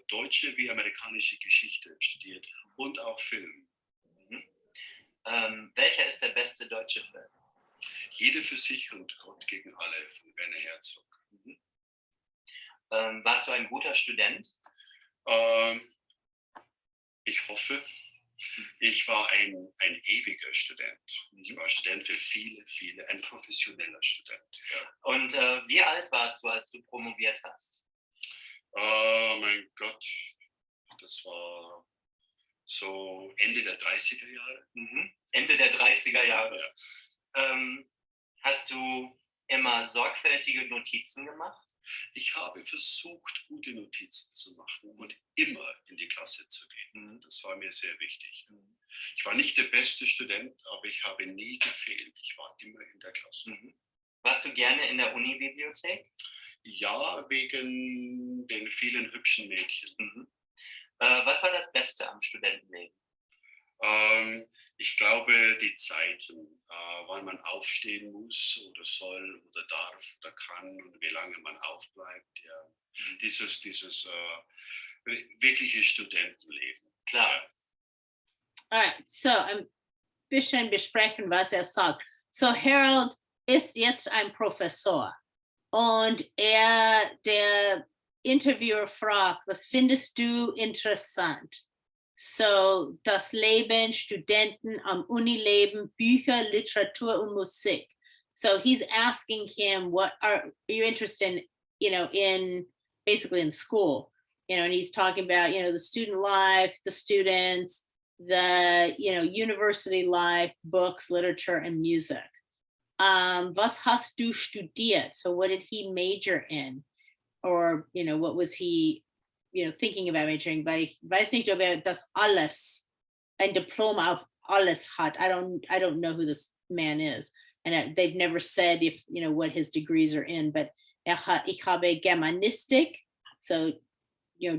deutsche wie amerikanische Geschichte studiert und auch Film. Mhm. Welcher ist der beste deutsche Film? Jede für sich und Gott gegen alle von Werner Herzog. Mhm. Warst du ein guter Student? Ich hoffe. Ich war ein ewiger Student. Ich war Student für viele, ein professioneller Student. Ja. Und wie alt warst du, als du promoviert hast? Mein Gott, das war so Ende der 30er Jahre. Mhm. Ende der 30er Jahre. Ja. Hast du immer sorgfältige Notizen gemacht? Ich habe versucht, gute Notizen zu machen und immer in die Klasse zu gehen. Das war mir sehr wichtig. Ich war nicht der beste Student, aber ich habe nie gefehlt. Ich war immer in der Klasse. Mhm. Warst du gerne in der Uni-Bibliothek? Ja, wegen den vielen hübschen Mädchen. Mhm. Was war das Beste am Studentenleben? Ich glaube, die Zeiten, wann man aufstehen muss oder soll oder darf oder kann und wie lange man aufbleibt. Ja. Dieses wirkliche Studentenleben. Klar. Alright, so ein bisschen besprechen, was sagt. So Harold ist jetzt ein Professor und der Interviewer fragt, was findest du interessant? So, das Leben, Studenten am Unileben, Bücher, Literatur und Musik. So he's asking him, what are you interested in, in basically in school, and he's talking about, the student life, the students, the, university life, books, literature, and music. Was hast du studiert? So what did he major in? Or, what was he, thinking about majoring? Weil ich weiß nicht, ob das alles, ein Diplom auf alles hat. I don't know who this man is. And they've never said if, what his degrees are in, but ich habe Germanistik, so,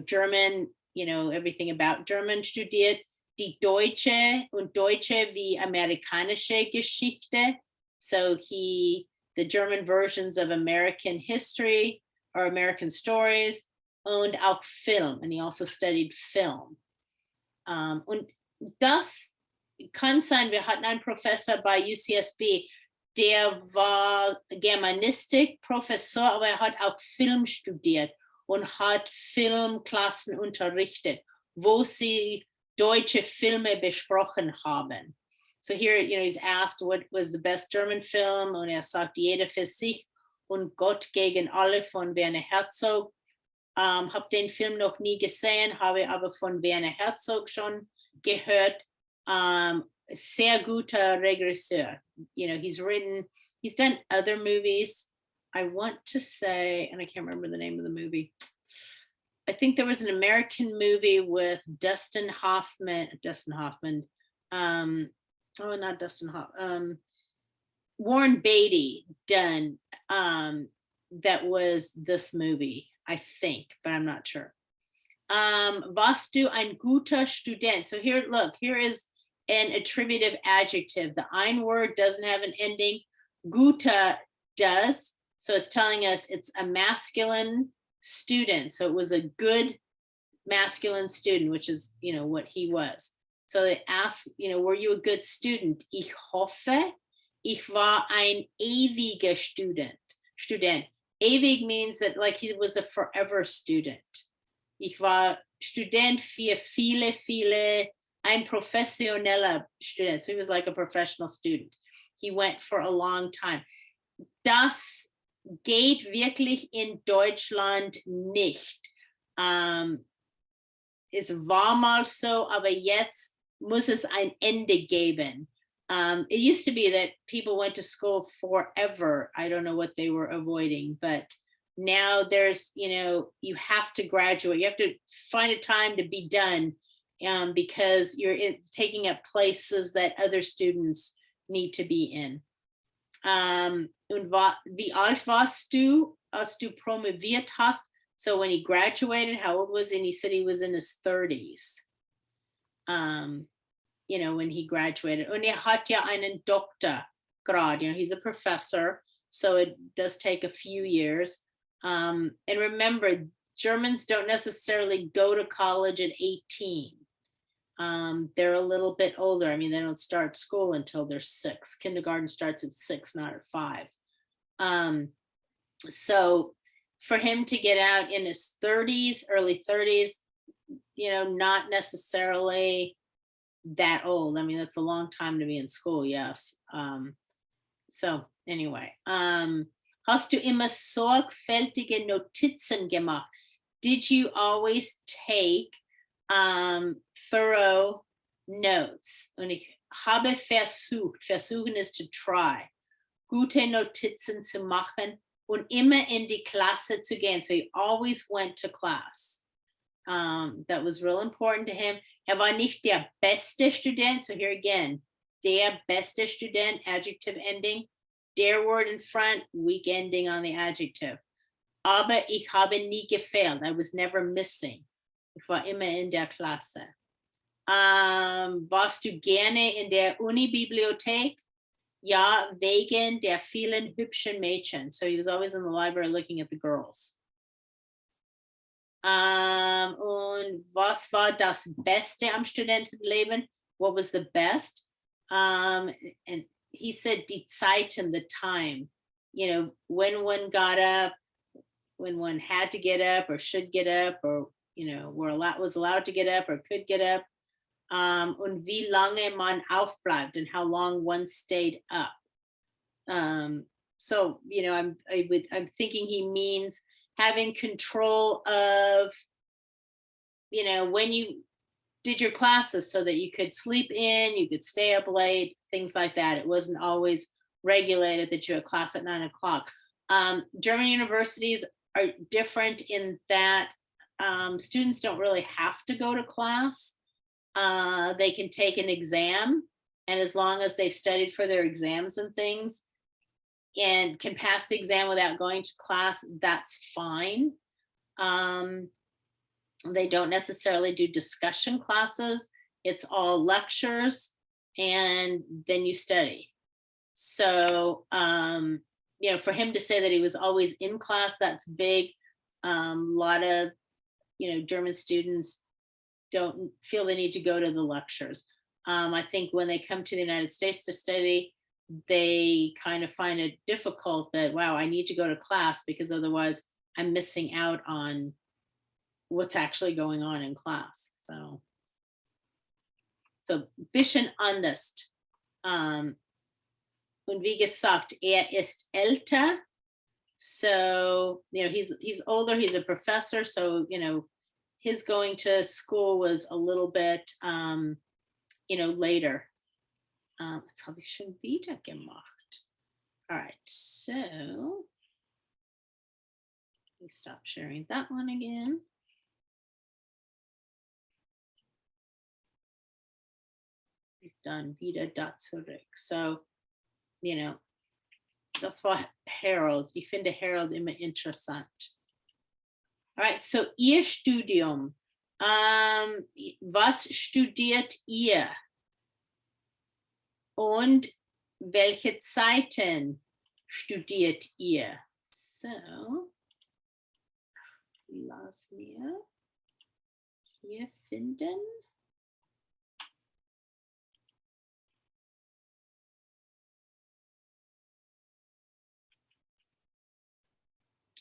German, everything about German studiert, die Deutsche und Deutsche wie amerikanische Geschichte. So the German versions of American history or American stories, und auch Film. And he also studied film. Und das kann sein, wir hatten einen Professor bei UCSB, der war Germanistik-Professor, aber er hat auch Film studiert und hat Filmklassen unterrichtet, wo sie deutsche Filme besprochen haben. So here, he's asked what was the best German film, und sagt jeder für sich und Gott gegen alle von Werner Herzog. Habe den Film noch nie gesehen, habe aber von Werner Herzog schon gehört. Sehr guter Regisseur. He's done other movies. I want to say, and I can't remember the name of the movie. I think there was an American movie with Dustin Hoffman. Not Dustin Hoffman. Warren Beatty done. That was this movie, I think, but I'm not sure. Warst du ein guter Student? So here, look, here is an attributive adjective. The ein word doesn't have an ending. Guter does. So it's telling us it's a masculine student. So it was a good masculine student, which is, what he was. So it asks, were you a good student? Ich hoffe, ich war ein ewiger Student. Ewig means that like he was a forever student. Ich war Student für viele, ein professioneller Student. So he was like a professional student. He went for a long time. Das geht wirklich in Deutschland nicht. Es war mal so, aber jetzt muss es ein Ende geben. It used to be that people went to school forever. I don't know what they were avoiding, but now there's, you have to graduate. You have to find a time to be done because you're taking up places that other students need to be in. Und wie alt warst du, als du promoviert hast? So when he graduated, how old was he? And he said he was in his 30s. When he graduated. Und hat ja einen Doktorgrad. He's a professor, so it does take a few years. And remember, Germans don't necessarily go to college at 18. They're a little bit older. I mean, they don't start school until they're 6. Kindergarten starts at 6, not at 5. So for him to get out in his 30s, early 30s, not necessarily that old. I mean, that's a long time to be in school, yes. So anyway, hast du immer sorgfältige Notizen gemacht? Did you always take thorough notes? Und ich habe versucht, versuchen is to try, gute Notizen zu machen und immer in die Klasse zu gehen. So he always went to class. That was real important to him. War nicht der beste Student. So here again, der beste Student, adjective ending, der word in front, weak ending on the adjective. Aber ich habe nie gefehlt. I was never missing. Ich war immer in der Klasse. Warst du gerne in der Uni-Bibliothek? Ja, wegen der vielen hübschen Mädchen. So he was always in the library looking at the girls. Und was war das Beste am Studentenleben? What was the best? And he said die Zeiten, the time, when one got up, when one had to get up or should get up, or was allowed to get up or could get up, und wie lange man aufbleibt and how long one stayed up. So I'm thinking he means having control of, when you did your classes so that you could sleep in, you could stay up late, things like that. It wasn't always regulated that you had class at 9 o'clock. German universities are different in that students don't really have to go to class. They can take an exam, and as long as they've studied for their exams and things, and can pass the exam without going to class, that's fine. They don't necessarily do discussion classes. It's all lectures, and then you study. So, for him to say that he was always in class, that's big. A lot of, German students don't feel the need to go to the lectures. I think when they come to the United States to study, they kind of find it difficult that, wow, I need to go to class because otherwise I'm missing out on what's actually going on in class. So bisschen anders. Und wie gesagt, ist älter. So, he's older, he's a professor. So, his going to school was a little bit, later. Jetzt habe ich schon wieder gemacht. All right, so let me stop sharing that one again. Dann wieder da zurück. So, das war Harold. Ich finde Harold immer interessant. All right, so Ihr Studium. Was studiert ihr? Und welche Zeiten studiert ihr? So, lass mir hier finden.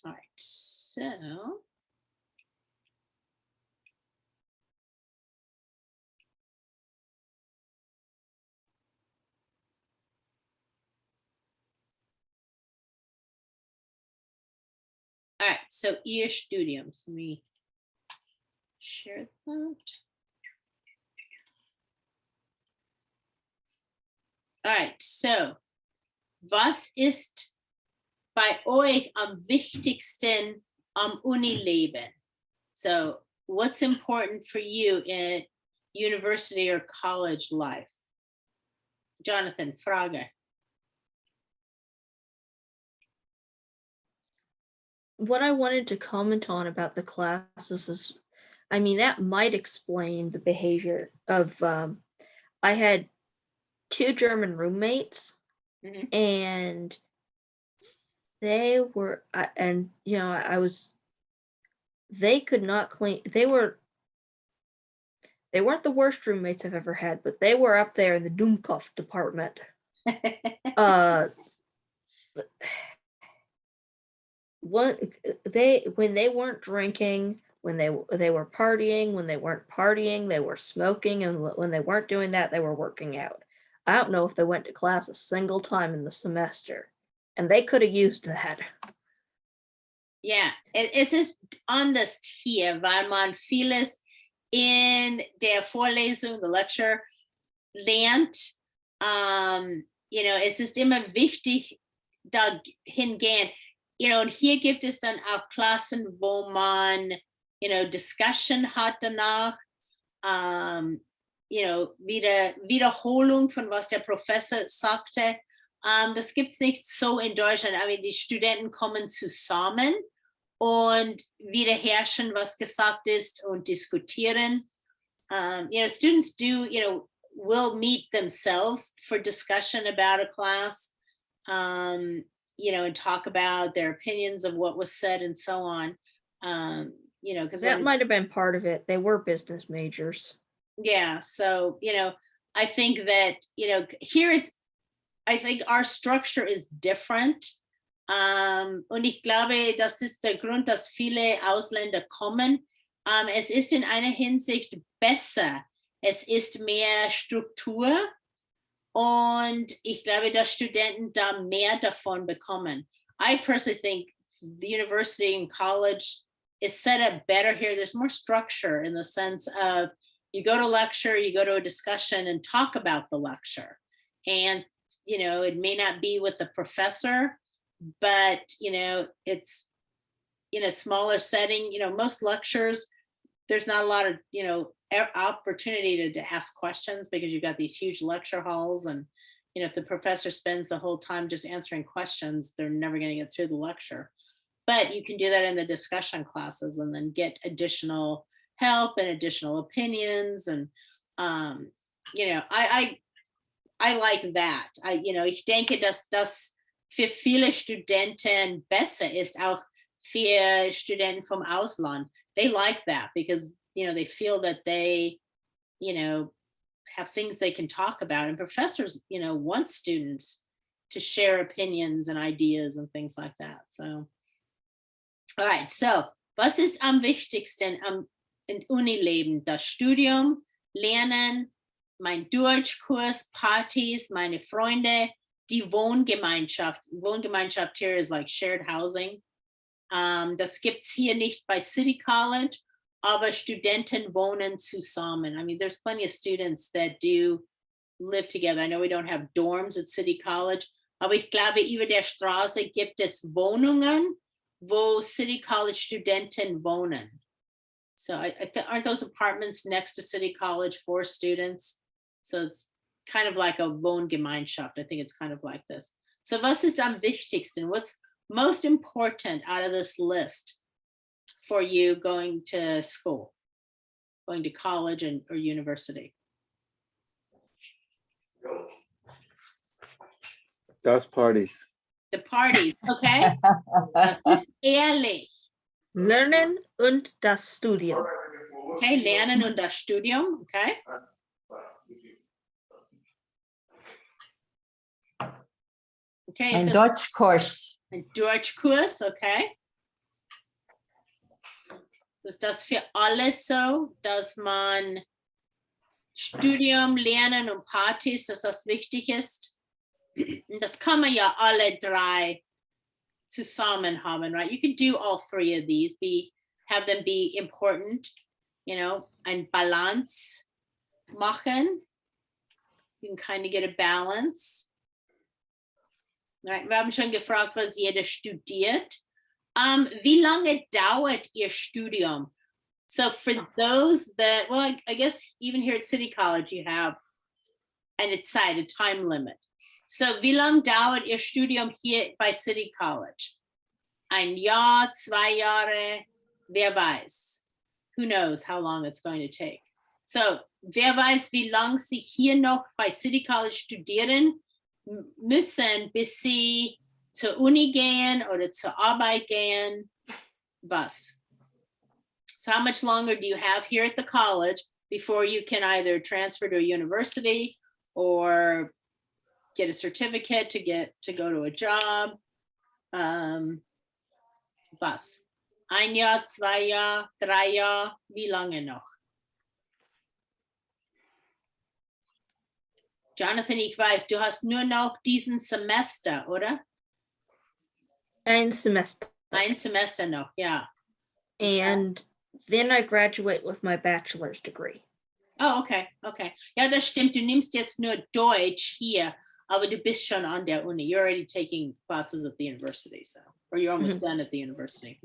All right, so All right, so ihr Studium. So let me share that. All right, so was ist bei euch am wichtigsten am Unileben? So what's important for you in university or college life? Jonathan, Frage. What I wanted to comment on about the classes is, I mean, that might explain the behavior of, I had 2 German roommates, Mhm. and they were, and you know, they could not clean, they weren't the worst roommates I've ever had, but they were up there in the Dummkopf department. When they weren't drinking, when they were partying, when they weren't partying, they were smoking, and when they weren't doing that, they were working out. I don't know if they went to class a single time in the semester, and they could have used that. Ja, es ist anders hier, weil man vieles in der Vorlesung, the lecture, lernt. You know, es ist immer wichtig, da hingehen. You know, und hier gibt es dann auch Klassen, wo man, you know, Discussion hat danach. You know, Wiederholung von was der Professor sagte. Das gibt es nicht so in Deutschland, aber die Studenten kommen zusammen und wiederherrschen, was gesagt ist und diskutieren. You know, students do, you know, will meet themselves for discussion about a class, you know, and talk about their opinions of what was said and so on. You know, because That might have been part of it. They were business majors. yeah, so, you know, I think that, you know, here I think our structure is different. Und ich glaube, das ist der Grund, dass viele Ausländer kommen. Es ist in einer Hinsicht besser. Es ist mehr Struktur. Und ich glaube, dass Studenten da mehr davon bekommen. I personally think the university and college is set up better here. There's more structure in the sense of you go to lecture, you go to a discussion and talk about the lecture. And, you know, it may not be with the professor, but, you know, it's in a smaller setting. You know, most lectures, there's not a lot of, you know, opportunity to ask questions because you've got these huge lecture halls. And, you know, if the professor spends the whole time just answering questions, they're never going to get through the lecture. But you can do that in the discussion classes and then get additional help and additional opinions. And, you know, I like that. You know, ich denke, dass das für viele Studenten besser ist, auch für Studenten vom Ausland. They like that because, you know, they feel that they, you know, have things they can talk about. And professors, you know, want students to share opinions and ideas and things like that. So, all right. So, was ist am wichtigsten am Unileben? Das Studium, Lernen, mein Deutschkurs, Partys, meine Freunde, die Wohngemeinschaft. Wohngemeinschaft here is like shared housing. Das gibt's hier nicht bei City College, aber Studenten wohnen zusammen. I mean, there's plenty of students that do live together. I know we don't have dorms at City College, aber ich glaube, über der Straße gibt es Wohnungen, wo City College Studenten wohnen. So aren't those apartments next to City College for students? So it's kind of like a Wohngemeinschaft. I think it's kind of like this. So was ist am wichtigsten? What's most important out of this list for you going to school, going to college or university? Das Party. The parties, okay? Das ist ehrlich. Lernen und das Studium. Okay, Lernen und das Studium, okay? Okay, Ein so Deutschkurs. ein Deutschkurs, okay? Ist das für alles so, dass man Studium, Lernen und Partys, dass das wichtig ist? Das kann man ja alle drei zusammen haben, right? You could do all three of these, have them be important, you know, ein Balance machen. You can kind of get a balance. Right, wir haben schon gefragt, was jeder studiert. Wie lange dauert Ihr Studium? So for those that, well, I guess even here at City College, you have a time limit. So wie lange dauert Ihr Studium hier bei City College? Ein Jahr, 2 Jahre, wer weiß? Who knows how long it's going to take? So, wer weiß, wie lange Sie hier noch bei City College studieren müssen, bis Sie zur Uni gehen oder zur Arbeit gehen? Was? So how much longer do you have here at the college before you can either transfer to a university or get a certificate to go to a job? Was? Ein Jahr, 2 Jahre, 3 Jahre, wie lange noch? Jonathan, ich weiß, du hast nur noch diesen Semester, oder? Ein Semester. Ein Semester noch, ja. And then I graduate with my bachelor's degree. Oh, okay, okay. Ja, das stimmt. Du nimmst jetzt nur Deutsch hier, aber du bist schon an der Uni. You're already taking classes at the university, so, or you're almost done at the university.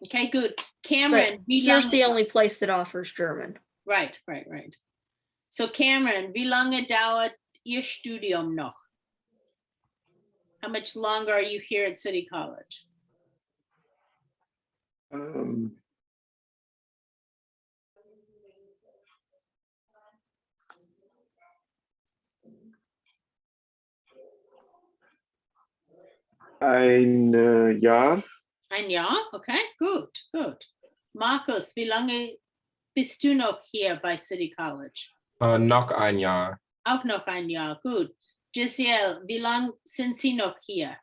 Okay, good. Cameron, But wie here's lange? the only place that offers German. Right. So Cameron, wie lange dauert Ihr Studium noch? How much longer are you here at City College? Ein Jahr. Ein Jahr? Okay, gut. Markus, wie lange bist du noch hier bei City College? Noch ein Jahr. Auch noch ein Jahr, gut. Giselle, wie lange sind Sie noch hier?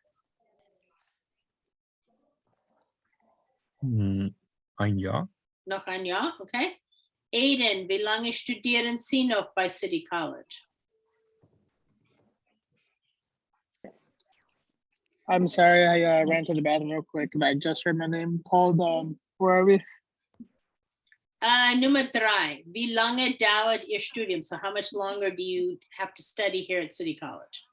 Ein Jahr. Noch ein Jahr, okay. Aiden, wie lange studieren Sie noch bei City College? I'm sorry, I ran to the bathroom real quick, but I just heard my name called. Where are we? Nummer 3, wie lange dauert Ihr Studium? So how much longer do you have to study here at City College?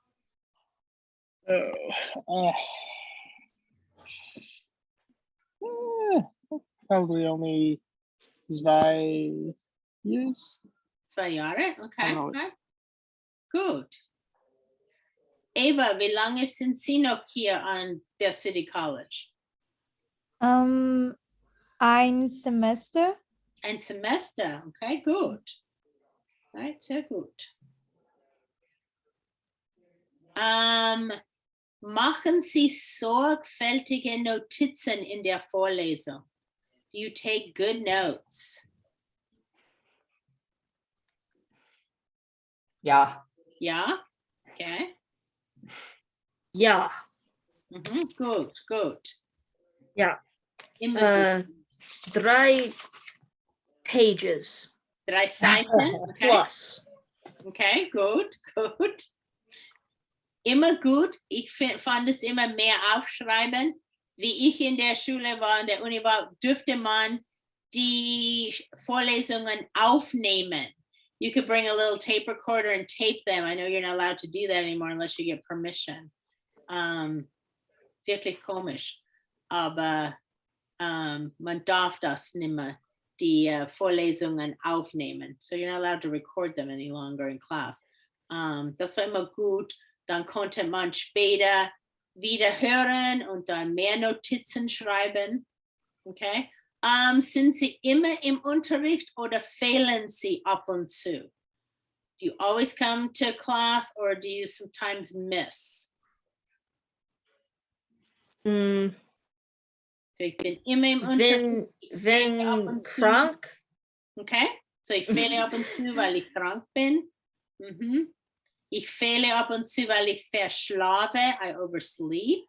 Probably only 2 years. 2 Jahre, okay. Genau. Okay. Gut. Eva, wie lange sind Sie noch hier an der City College? Ein Semester. Ein Semester, okay, gut. Right, sehr gut. Machen Sie sorgfältige Notizen in der Vorlesung? Do you take good notes? Ja. Ja? Okay. Ja. Gut. Ja. Immer gut. 3 pages 3 Seiten, okay. plus. Okay, gut. Immer gut. Ich fand es immer mehr aufschreiben. Wie ich in der Schule war, in der Uni war, dürfte man die Vorlesungen aufnehmen. You could bring a little tape recorder and tape them. I know you're not allowed to do that anymore unless you get permission. Wirklich komisch. Aber man darf das nimmer, die Vorlesungen aufnehmen. So you're not allowed to record them any longer in class. Das war immer gut. Dann konnte man später wieder hören und dann mehr Notizen schreiben. Okay. Sind Sie immer im Unterricht oder fehlen Sie ab und zu? Do you always come to class or do you sometimes miss? Ich bin immer im Unterricht. Ich fehle ab und zu. Krank. Okay, so ich fehle ab und zu, weil ich krank bin. Ich fehle ab und zu, weil ich verschlafe. I oversleep.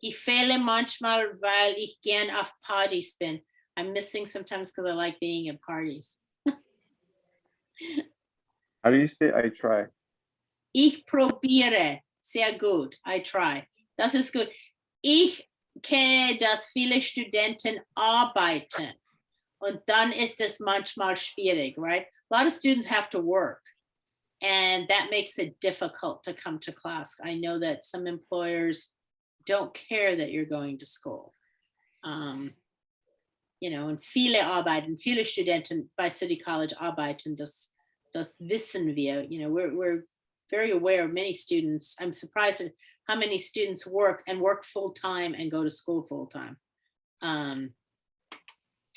Ich fehle manchmal, weil ich gern auf Partys bin. I'm missing sometimes because I like being at parties. How do you say I try? Ich probiere. Sehr gut. I try. Das ist gut. Ich kenne, dass viele Studenten arbeiten. Und dann ist es manchmal schwierig, right? A lot of students have to work. And that makes it difficult to come to class. I know that some employers don't care that you're going to school. You know, und viele arbeiten, viele Studenten bei City College arbeiten, das wissen wir. You know, we're very aware of many students. I'm surprised at how many students work full time and go to school full time.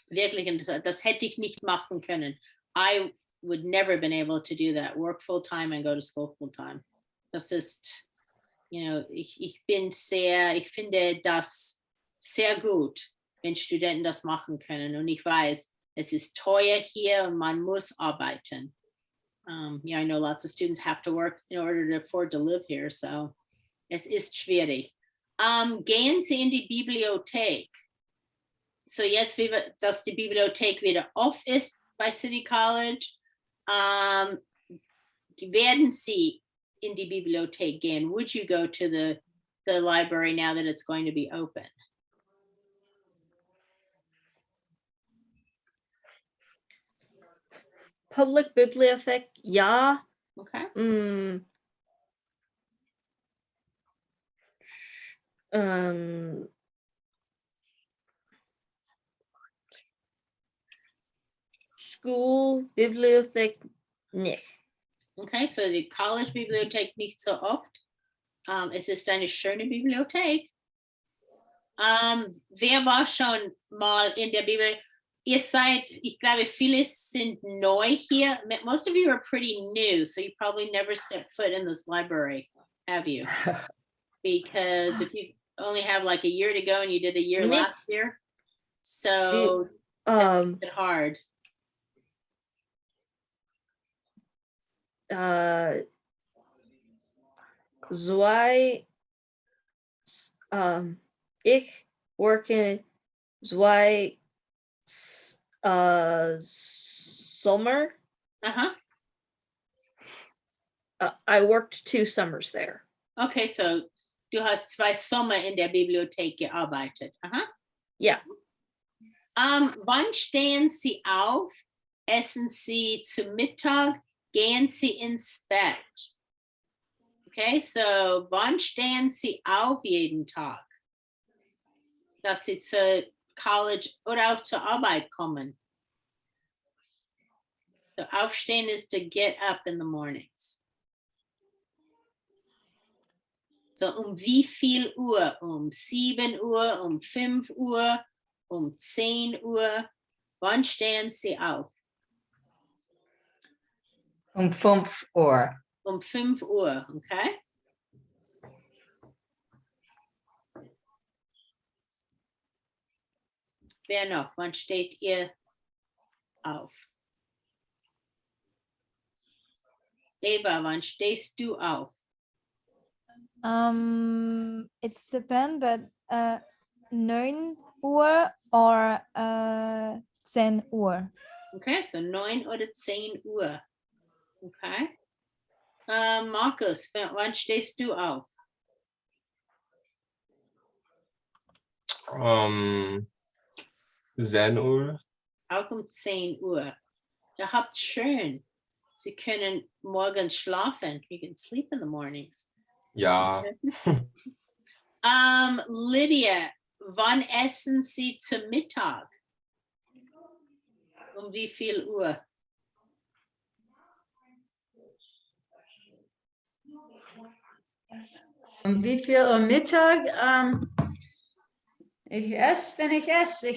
Wirklich, das hätte ich nicht machen können. I would never been able to do that, work full time and go to school full time. Das ist, you know, ich finde das sehr gut, wenn Studenten das machen können. Und ich weiß, es ist teuer hier und man muss arbeiten. Yeah, I know lots of students have to work in order to afford to live here, so es ist schwierig. Gehen Sie in die Bibliothek. So jetzt, dass die Bibliothek wieder off ist bei City College, werden Sie in die Bibliothek gehen? Would you go to the library now that it's going to be open? Public Bibliothek, ja. Okay. School Bibliothek nicht. Okay, so die College Bibliothek nicht so oft. Es ist eine schöne Bibliothek. Wer war schon mal in der Bibliothek? Ihr seid, ich glaube, viele sind neu hier. Most of you are pretty new, so you probably never stepped foot in this library, have you? Because if you only have like a year to go and you did a year last year, so it's hard. Ich worke zwei Sommer. I worked 2 summers there. Okay, so du hast 2 Sommer in der Bibliothek gearbeitet. Ja. Wann stehen Sie auf? Essen Sie zu Mittag? Gehen Sie ins Bett? Okay, so wann stehen Sie auf jeden Tag? Dass Sie zur College oder auch zur Arbeit kommen. So aufstehen is to get up in the mornings. So wie viel Uhr? 7 Uhr, 5 Uhr, 10 Uhr. Wann stehen Sie auf? 5 Uhr. 5 Uhr, okay? Wer noch? Wann steht ihr auf? Eva, wann stehst du auf? It's depend, but 9 Uhr or 10 Uhr. Okay, so 9 oder 10 Uhr. Okay. Markus, wann stehst du auf? 10 Uhr. Auch 10 Uhr. Ihr habt schön. Sie können morgens schlafen. You can sleep in the mornings. Ja. Lydia, wann essen Sie zu Mittag? Wie viel Uhr? Wie viel Uhr Mittag? Ich esse, wenn ich esse.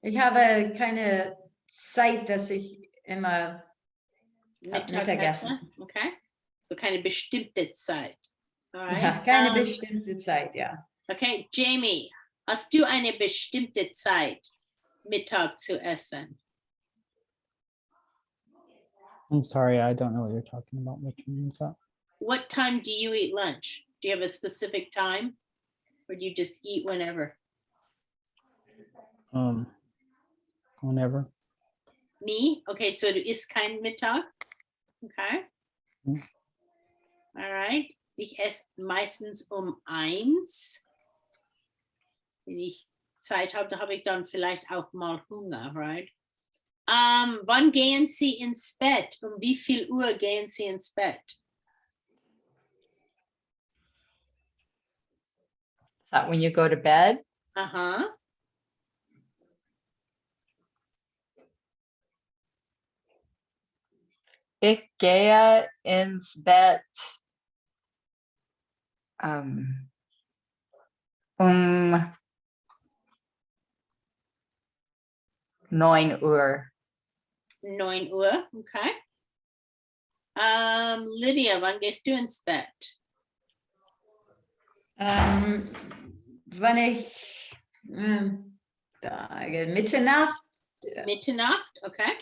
Ich habe keine Zeit, dass ich immer Mittagessen. Okay. So keine bestimmte Zeit. Alright. Ja, keine bestimmte Zeit, ja. Okay, Jamie, hast du eine bestimmte Zeit, Mittag zu essen? I'm sorry, I don't know what you're talking about. Which means that? What time do you eat lunch? Do you have a specific time? Or do you just eat whenever? Whenever. Me? Okay, so du isst kein Mittag? Okay. All right. Ich esse meistens um 1. Wenn ich Zeit habe, da habe ich dann vielleicht auch mal Hunger, right? Wann gehen Sie ins Bett? Um wie viel Uhr gehen Sie ins Bett? Is that when you go to bed? Aha. Ich gehe ins Bett um 9 Uhr. 9 Uhr, okay. Lydia, wann gehst du ins Bett? Wann ich sage Mitternacht. Mitternacht, okay.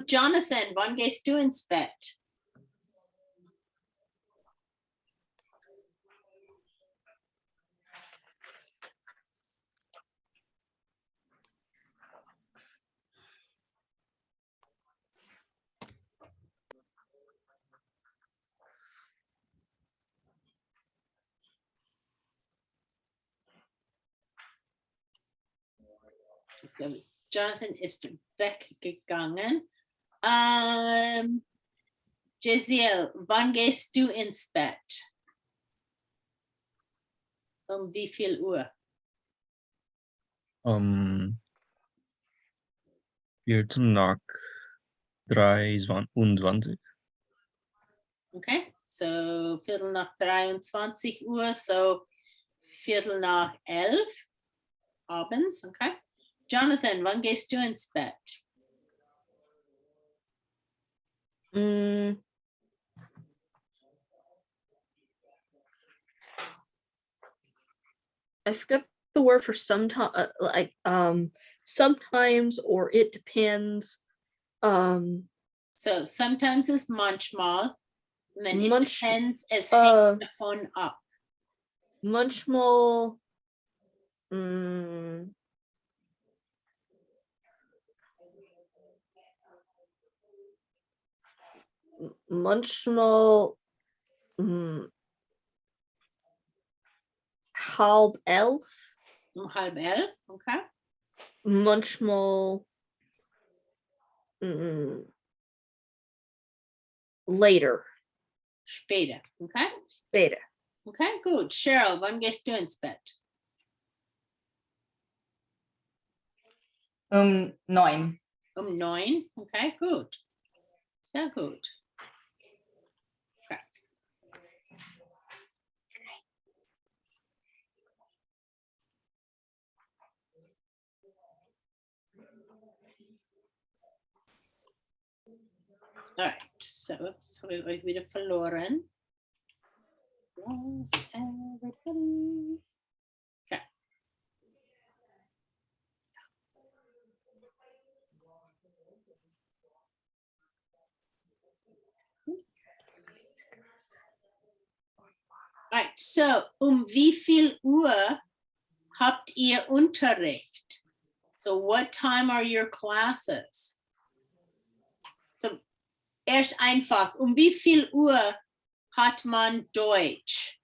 Jonathan, wann gehst du ins Bett? Jonathan ist weggegangen. Jesiel, wann gehst du ins Bett? Um wie viel Uhr? 23:23. Okay, so Viertel nach 23 Uhr, so Viertel nach 11 abends, okay. Jonathan, wann gehst du ins Bett? I forget the word for sometimes, sometimes, or it depends. So sometimes is manchmal, and then it depends as uh, hängt davon ab. Manchmal, manchmal, 10:30. Um 10:30, okay. Manchmal, later. Später, okay. Später. Okay, gut. Cheryl, wann gehst du ins Bett? 9. 9, okay, gut. Sehr gut. Okay. All right, so jetzt habe ich euch wieder verloren. Lost everybody. Okay. All right, so wie viel Uhr habt ihr Unterricht? So what time are your classes? So erst einfach, wie viel Uhr hat man Deutsch?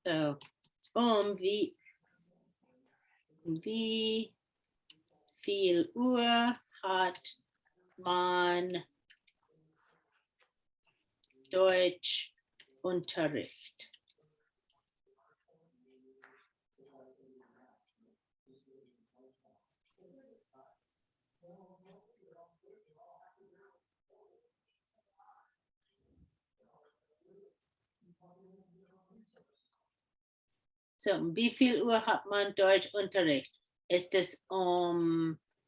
So wie viel Uhr hat man Deutschunterricht? So, wie viel Uhr hat man Deutschunterricht? Ist es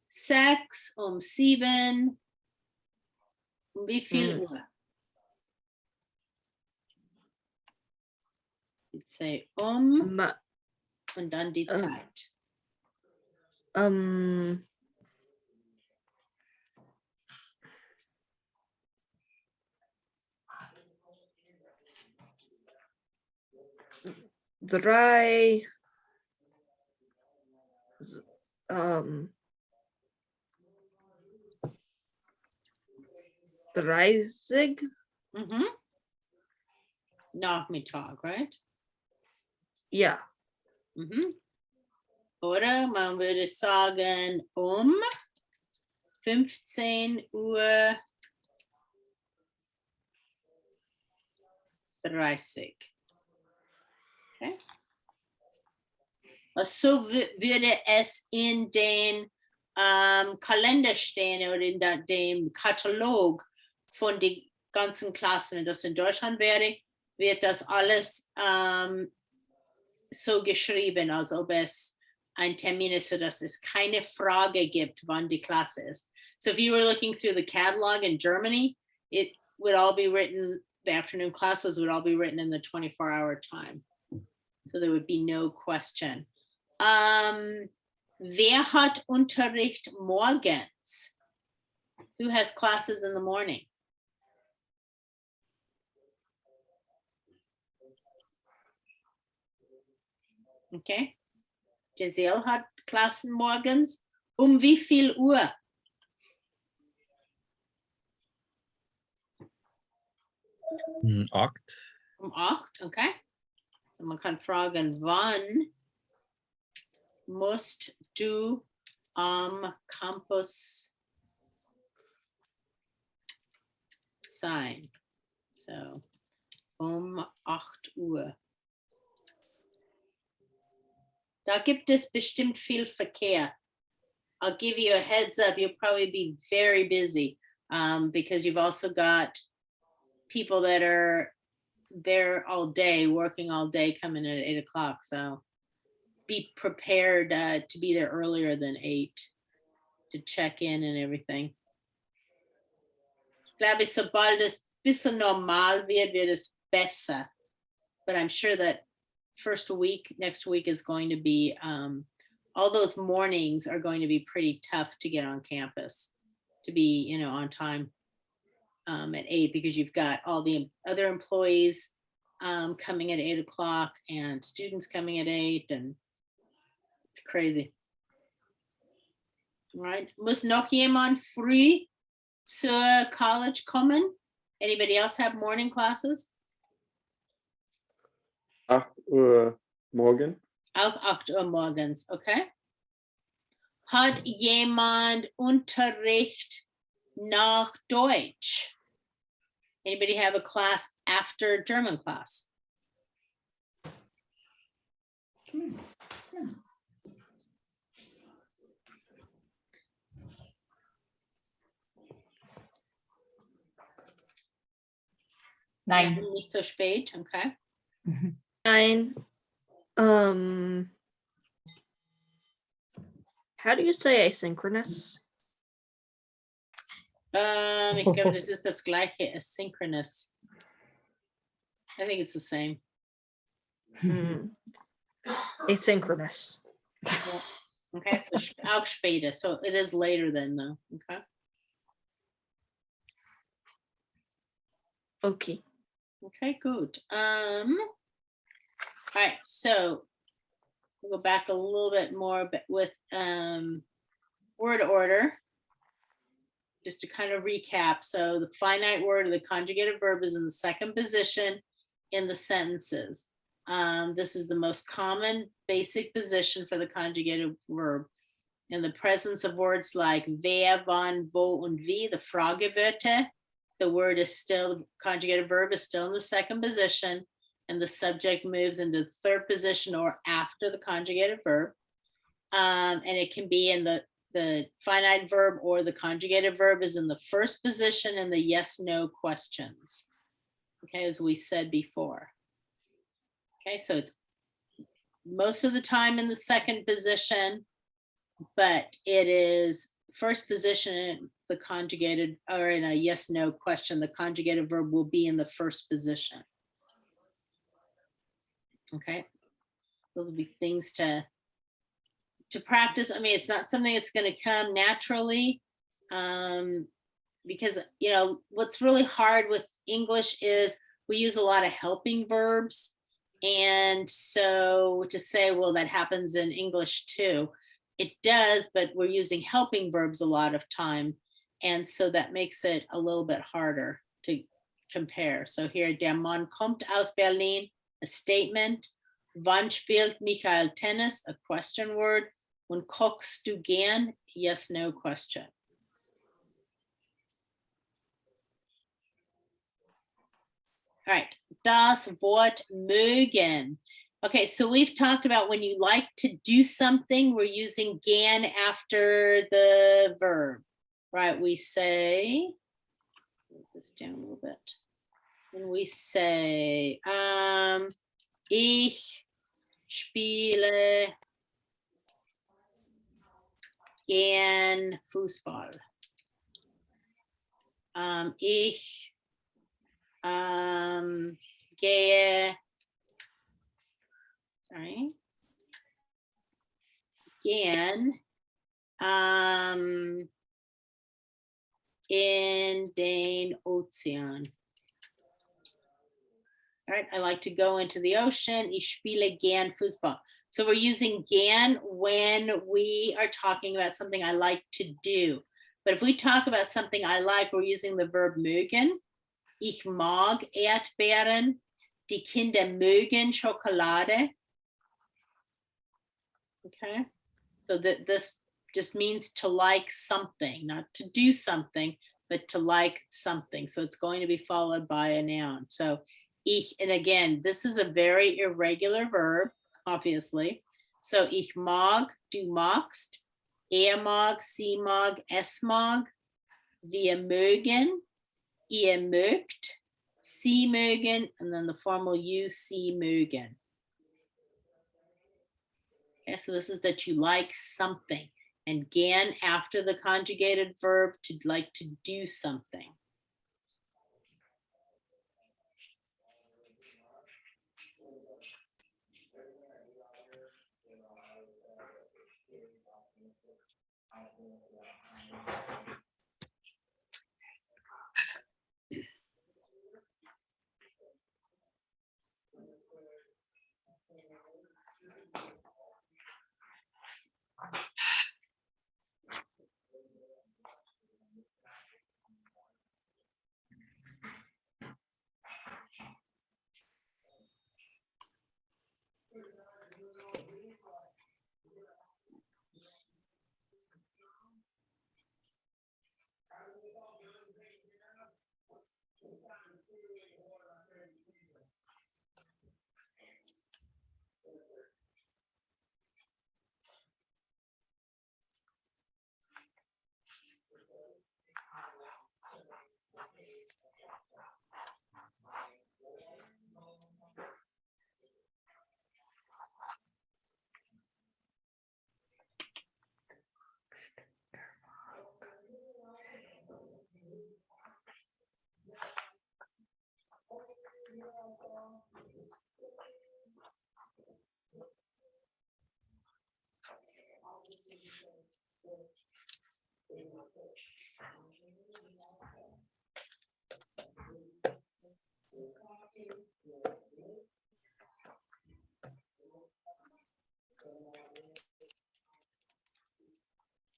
6, 7? Wie viel Uhr? Ich say und dann die Zeit. Drei, 30. Mhm. Nachmittag, right? Ja. Mhm. Oder man würde sagen 15 Uhr 30. Okay. So würde es in den Kalender stehen oder in dem Katalog von den ganzen Klassen, das in Deutschland wäre, wird das alles so geschrieben, als ob es ein Termin ist, sodass es keine Frage gibt, wann die Klasse ist. So if you were looking through the catalog in Germany, it would all be written, the afternoon classes would all be written in the 24-hour time. So there would be no question. Wer hat Unterricht morgens? Who has classes in the morning? Okay. Giselle hat Klassen morgens. Wie viel Uhr? Um 8. 8, okay. So man kann fragen, wann musst du am Campus sein? So 8 Uhr. Da gibt es bestimmt viel Verkehr. I'll give you a heads up, you'll probably be very busy because you've also got people that are there all day, working all day, coming in at 8 o'clock. So be prepared to be there earlier than 8 to check in and everything. Ich glaube, sobald es ein bisschen normal wird, wird es besser. But I'm sure that first week, next week is going to be, all those mornings are going to be pretty tough to get on campus, to be, you know, on time at 8, because you've got all the other employees coming at 8 o'clock and students coming at 8, and it's crazy. Right? Muss noch jemand früh zur College kommen? Anybody else have morning classes? 8 Uhr morgen. Auch 8 Uhr morgens, okay. Hat jemand Unterricht nach Deutsch? Anybody have a class after German class? Nein. Nicht so spät, okay. Nein. How do you say asynchronous? Ich glaube, das ist das gleiche, asynchronous. I think it's the same. Asynchronous. Okay, so auch später. So it is later then, though. Okay. Okay. Okay, good. All right, so we'll go back a little bit more, but with word order. Just to kind of recap, so the finite word or the conjugated verb is in the second position in the sentences. This is the most common basic position for the conjugated verb. In the presence of words like wer, wann, wo, und wie, the Fragewörter, the word is still, conjugated verb is still in the second position, and the subject moves into the third position or after the conjugated verb. And it can be in the finite verb or the conjugated verb is in the first position in the yes, no questions. Okay, as we said before. Okay, so it's most of the time in the second position, but it is first position in the conjugated or in a yes, no question. The conjugated verb will be in the first position. Okay, those will be things to practice. I mean, it's not something that's going to come naturally because, you know, what's really hard with English is we use a lot of helping verbs. And so to say, well, that happens in English too. It does, but we're using helping verbs a lot of time. And so that makes it a little bit harder to compare. So here, der Mann kommt aus Berlin, a statement. Wann spielt Michael Tennis? A question word. Und kochst du gern? Yes, no question. All right, das Wort mögen. Okay, so we've talked about when you like to do something, we're using gern after the verb, right? We say, move this down a little bit. When we say, ich spiele gern Fußball. Ich gehe, sorry, gern in den Ozean. All right, I like to go into the ocean. Ich spiele gern Fußball. So we're using gern when we are talking about something I like to do. But if we talk about something I like, we're using the verb mögen. Ich mag Erdbeeren. Die Kinder mögen Schokolade. Okay, so that this just means to like something, not to do something, but to like something. So it's going to be followed by a noun. So ich, and again, this is a very irregular verb, obviously. So ich mag, du magst, mag, sie mag, es mag, wir mögen, ihr mögt, sie mögen, and then the formal you, sie mögen. Okay, so this is that you like something. And gern after the conjugated verb, to like to do something.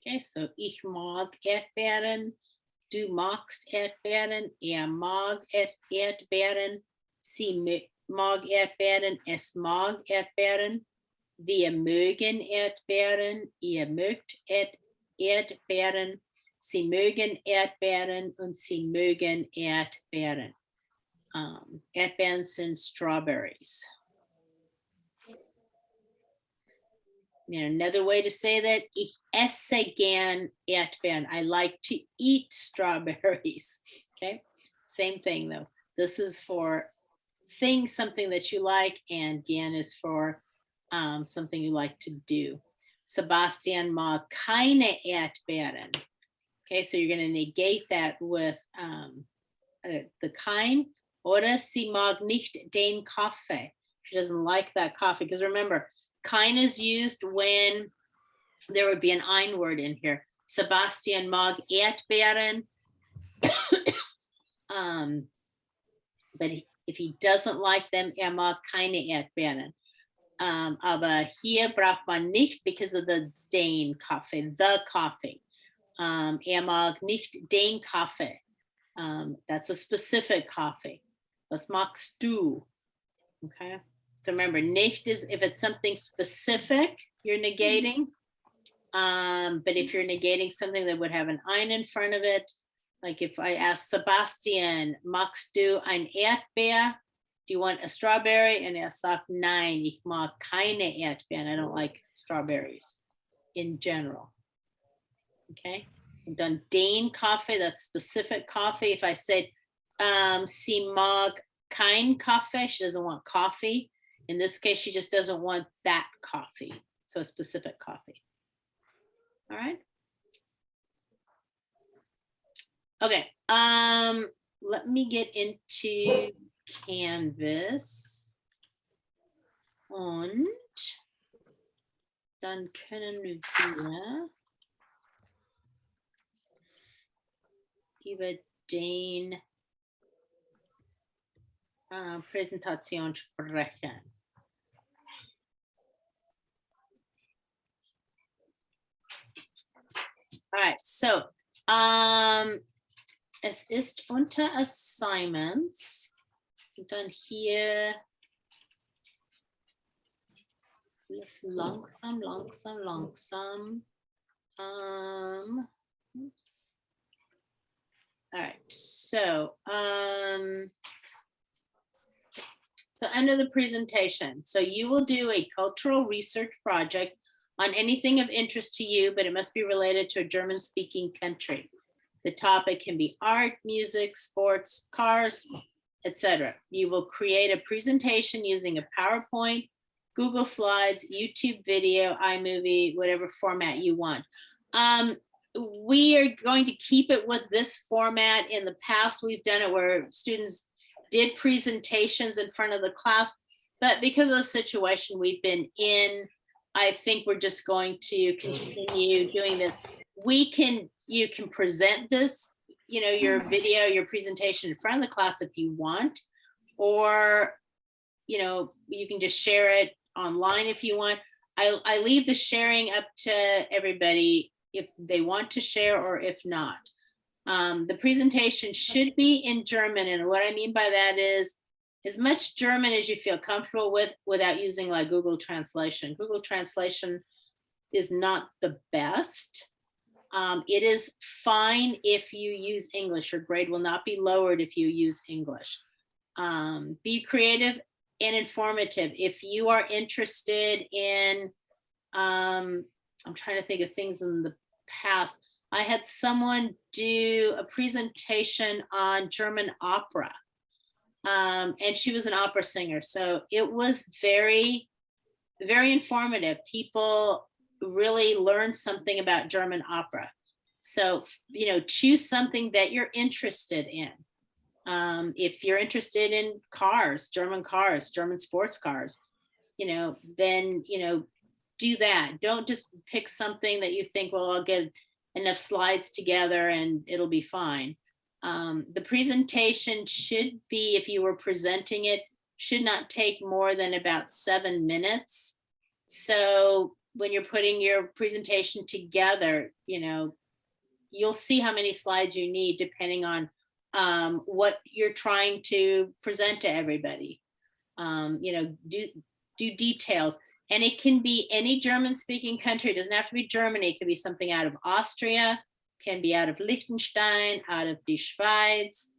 Okay, so ich mag Erdbeeren, du magst Erdbeeren, mag Erdbeeren, sie mag Erdbeeren, es mag Erdbeeren, wir mögen Erdbeeren, ihr mögt Erdbeeren, sie mögen Erdbeeren und sie mögen Erdbeeren. Erdbeeren sind strawberries. Another way to say that, ich esse gern Erdbeeren. I like to eat strawberries. Okay, same thing though. This is for something that you like, and gern is for something you like to do. Sebastian mag keine Erdbeeren. Okay, so you're going to negate that with the kein. Oder sie mag nicht den Kaffee. She doesn't like that coffee, because remember, kein is used when there would be an ein word in here. Sebastian mag Erdbeeren. But if he doesn't like them, mag keine Erdbeeren. Aber hier braucht man nicht because of the den Kaffee, the coffee. mag nicht den Kaffee. That's a specific coffee. Was magst du? Okay. So remember, nicht is if it's something specific, you're negating. But if you're negating something that would have an ein in front of it, like if I ask Sebastian, magst du ein Erdbeer? Do you want a strawberry? And er sagt, nein, ich mag keine Erdbeeren. I don't like strawberries in general. Okay. I've done den Kaffee, that's specific coffee. If I said, sie mag kein Kaffee, she doesn't want coffee. In this case, she just doesn't want that coffee. So a specific coffee. All right. Okay. Let me get into Canvas. Und dann können wir über den Präsentation sprechen. All right, so es ist unter Assignments und dann hier langsam. Oops. All right, so under the presentation, so you will do a cultural research project on anything of interest to you, but it must be related to a German-speaking country. The topic can be art, music, sports, cars, etc. You will create a presentation using a PowerPoint, Google Slides, YouTube video, iMovie, whatever format you want. We are going to keep it with this format. In the past, we've done it where students did presentations in front of the class, but because of the situation we've been in, I think we're just going to continue doing this. You can present this, your video, your presentation in front of the class if you want, or, you can just share it online if you want. I leave the sharing up to everybody if they want to share or if not. The presentation should be in German. And what I mean by that is as much German as you feel comfortable with without using like Google Translation. Google Translation is not the best. It is fine if you use English. Your grade will not be lowered if you use English. Be creative and informative. If you are interested in, I'm trying to think of things in the past. I had someone do a presentation on German opera. And she was an opera singer. So it was very, very informative. People really learned something about German opera. So, choose something that you're interested in. If you're interested in cars, German sports cars, then, do that. Don't just pick something that you think, well, I'll get enough slides together and it'll be fine. The presentation should be, if you were presenting it, should not take more than about 7 minutes. So when you're putting your presentation together, you'll see how many slides you need depending on what you're trying to present to everybody. Do details. And it can be any German-speaking country. It doesn't have to be Germany. It could be something out of Austria, can be out of Liechtenstein, out of the Schweiz.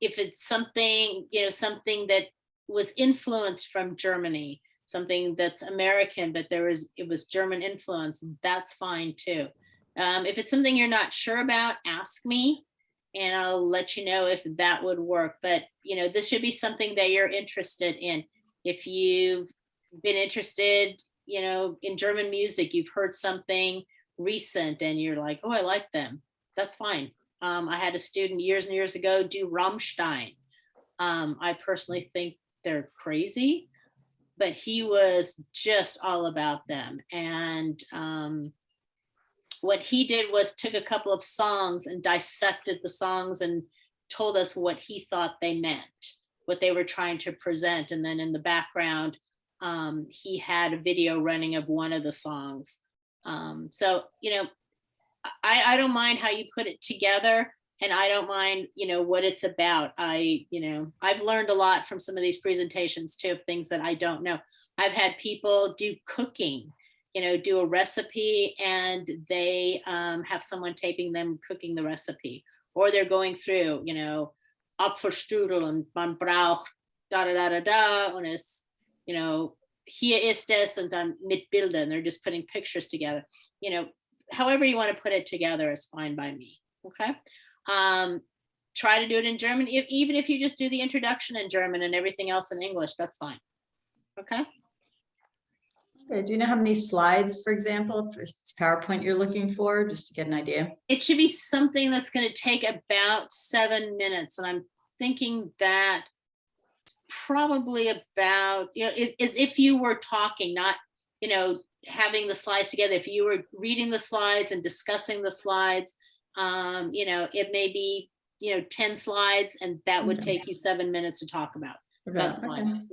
If it's something, something that was influenced from Germany, something that's American, but it was German influence, that's fine too. If it's something you're not sure about, ask me and I'll let you know if that would work. But, this should be something that you're interested in. If you've been interested, in German music, you've heard something recent and you're like, oh, I like them. That's fine. I had a student years and years ago do Rammstein. I personally think they're crazy, but he was just all about them. And what he did was took a couple of songs and dissected the songs and told us what he thought they meant, what they were trying to present. And then in the background, he had a video running of one of the songs. So, I don't mind how you put it together, and I don't mind, what it's about. I've learned a lot from some of these presentations too, of things that I don't know. I've had people do cooking, do a recipe, and they have someone taping them cooking the recipe, or they're going through, Apfelstrudel und man braucht da da da da da und es, hier ist es und dann mit Bildern. They're just putting pictures together. However you want to put it together is fine by me. Okay. Try to do it in German. Even if you just do the introduction in German and everything else in English, that's fine. Okay. Okay. Do you know how many slides, for example, for PowerPoint you're looking for, just to get an idea? It should be something that's going to take about 7 minutes. And I'm thinking that probably about, as if you were talking, not, having the slides together. If you were reading the slides and discussing the slides, it may be, 10 slides, and that would take you 7 minutes to talk about. That's fine.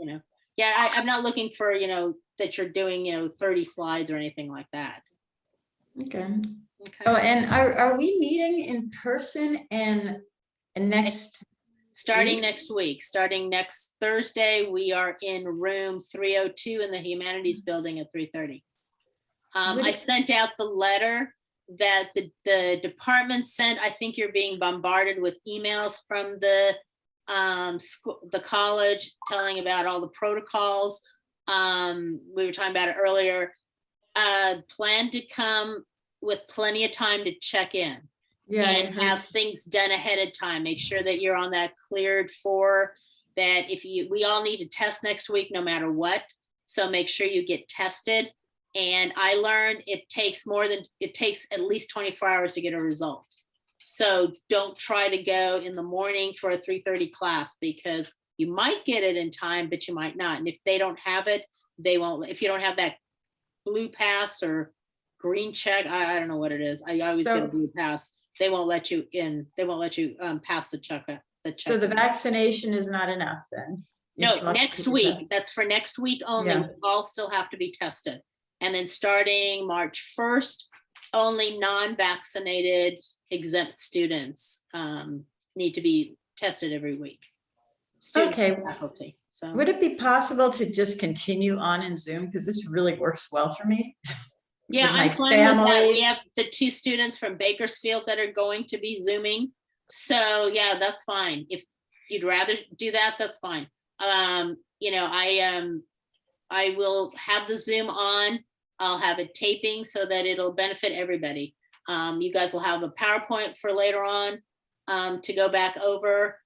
Yeah, I'm not looking for, that you're doing, 30 slides or anything like that. Okay. Okay. Oh, and are we meeting in person and next? Starting next week, starting next Thursday, we are in room 302 in the Humanities Building at 3:30. I sent out the letter that the department sent. I think you're being bombarded with emails from the college telling about all the protocols. We were talking about it earlier. Plan to come with plenty of time to check in. Yeah, and have things done ahead of time. Make sure that you're on that cleared for that. We all need to test next week, no matter what. So make sure you get tested. And I learned it takes at least 24 hours to get a result. So don't try to go in the morning for a 3:30 class, because you might get it in time, but you might not. And if they don't have it, they won't. If you don't have that blue pass or green check, I don't know what it is. I always get a blue pass. They won't let you in. They won't let you pass the check. So the vaccination is not enough then? No, next week. That's for next week only. Yeah. We all still have to be tested. And then starting March 1st, only non-vaccinated exempt students need to be tested every week. Students and faculty. So would it be possible to just continue on in Zoom? Because this really works well for me. Yeah, I'm fine with that. We have the 2 students from Bakersfield that are going to be Zooming. So yeah, that's fine. If you'd rather do that, that's fine. I will have the Zoom on. I'll have it taping so that it'll benefit everybody. You guys will have a PowerPoint for later on to go back over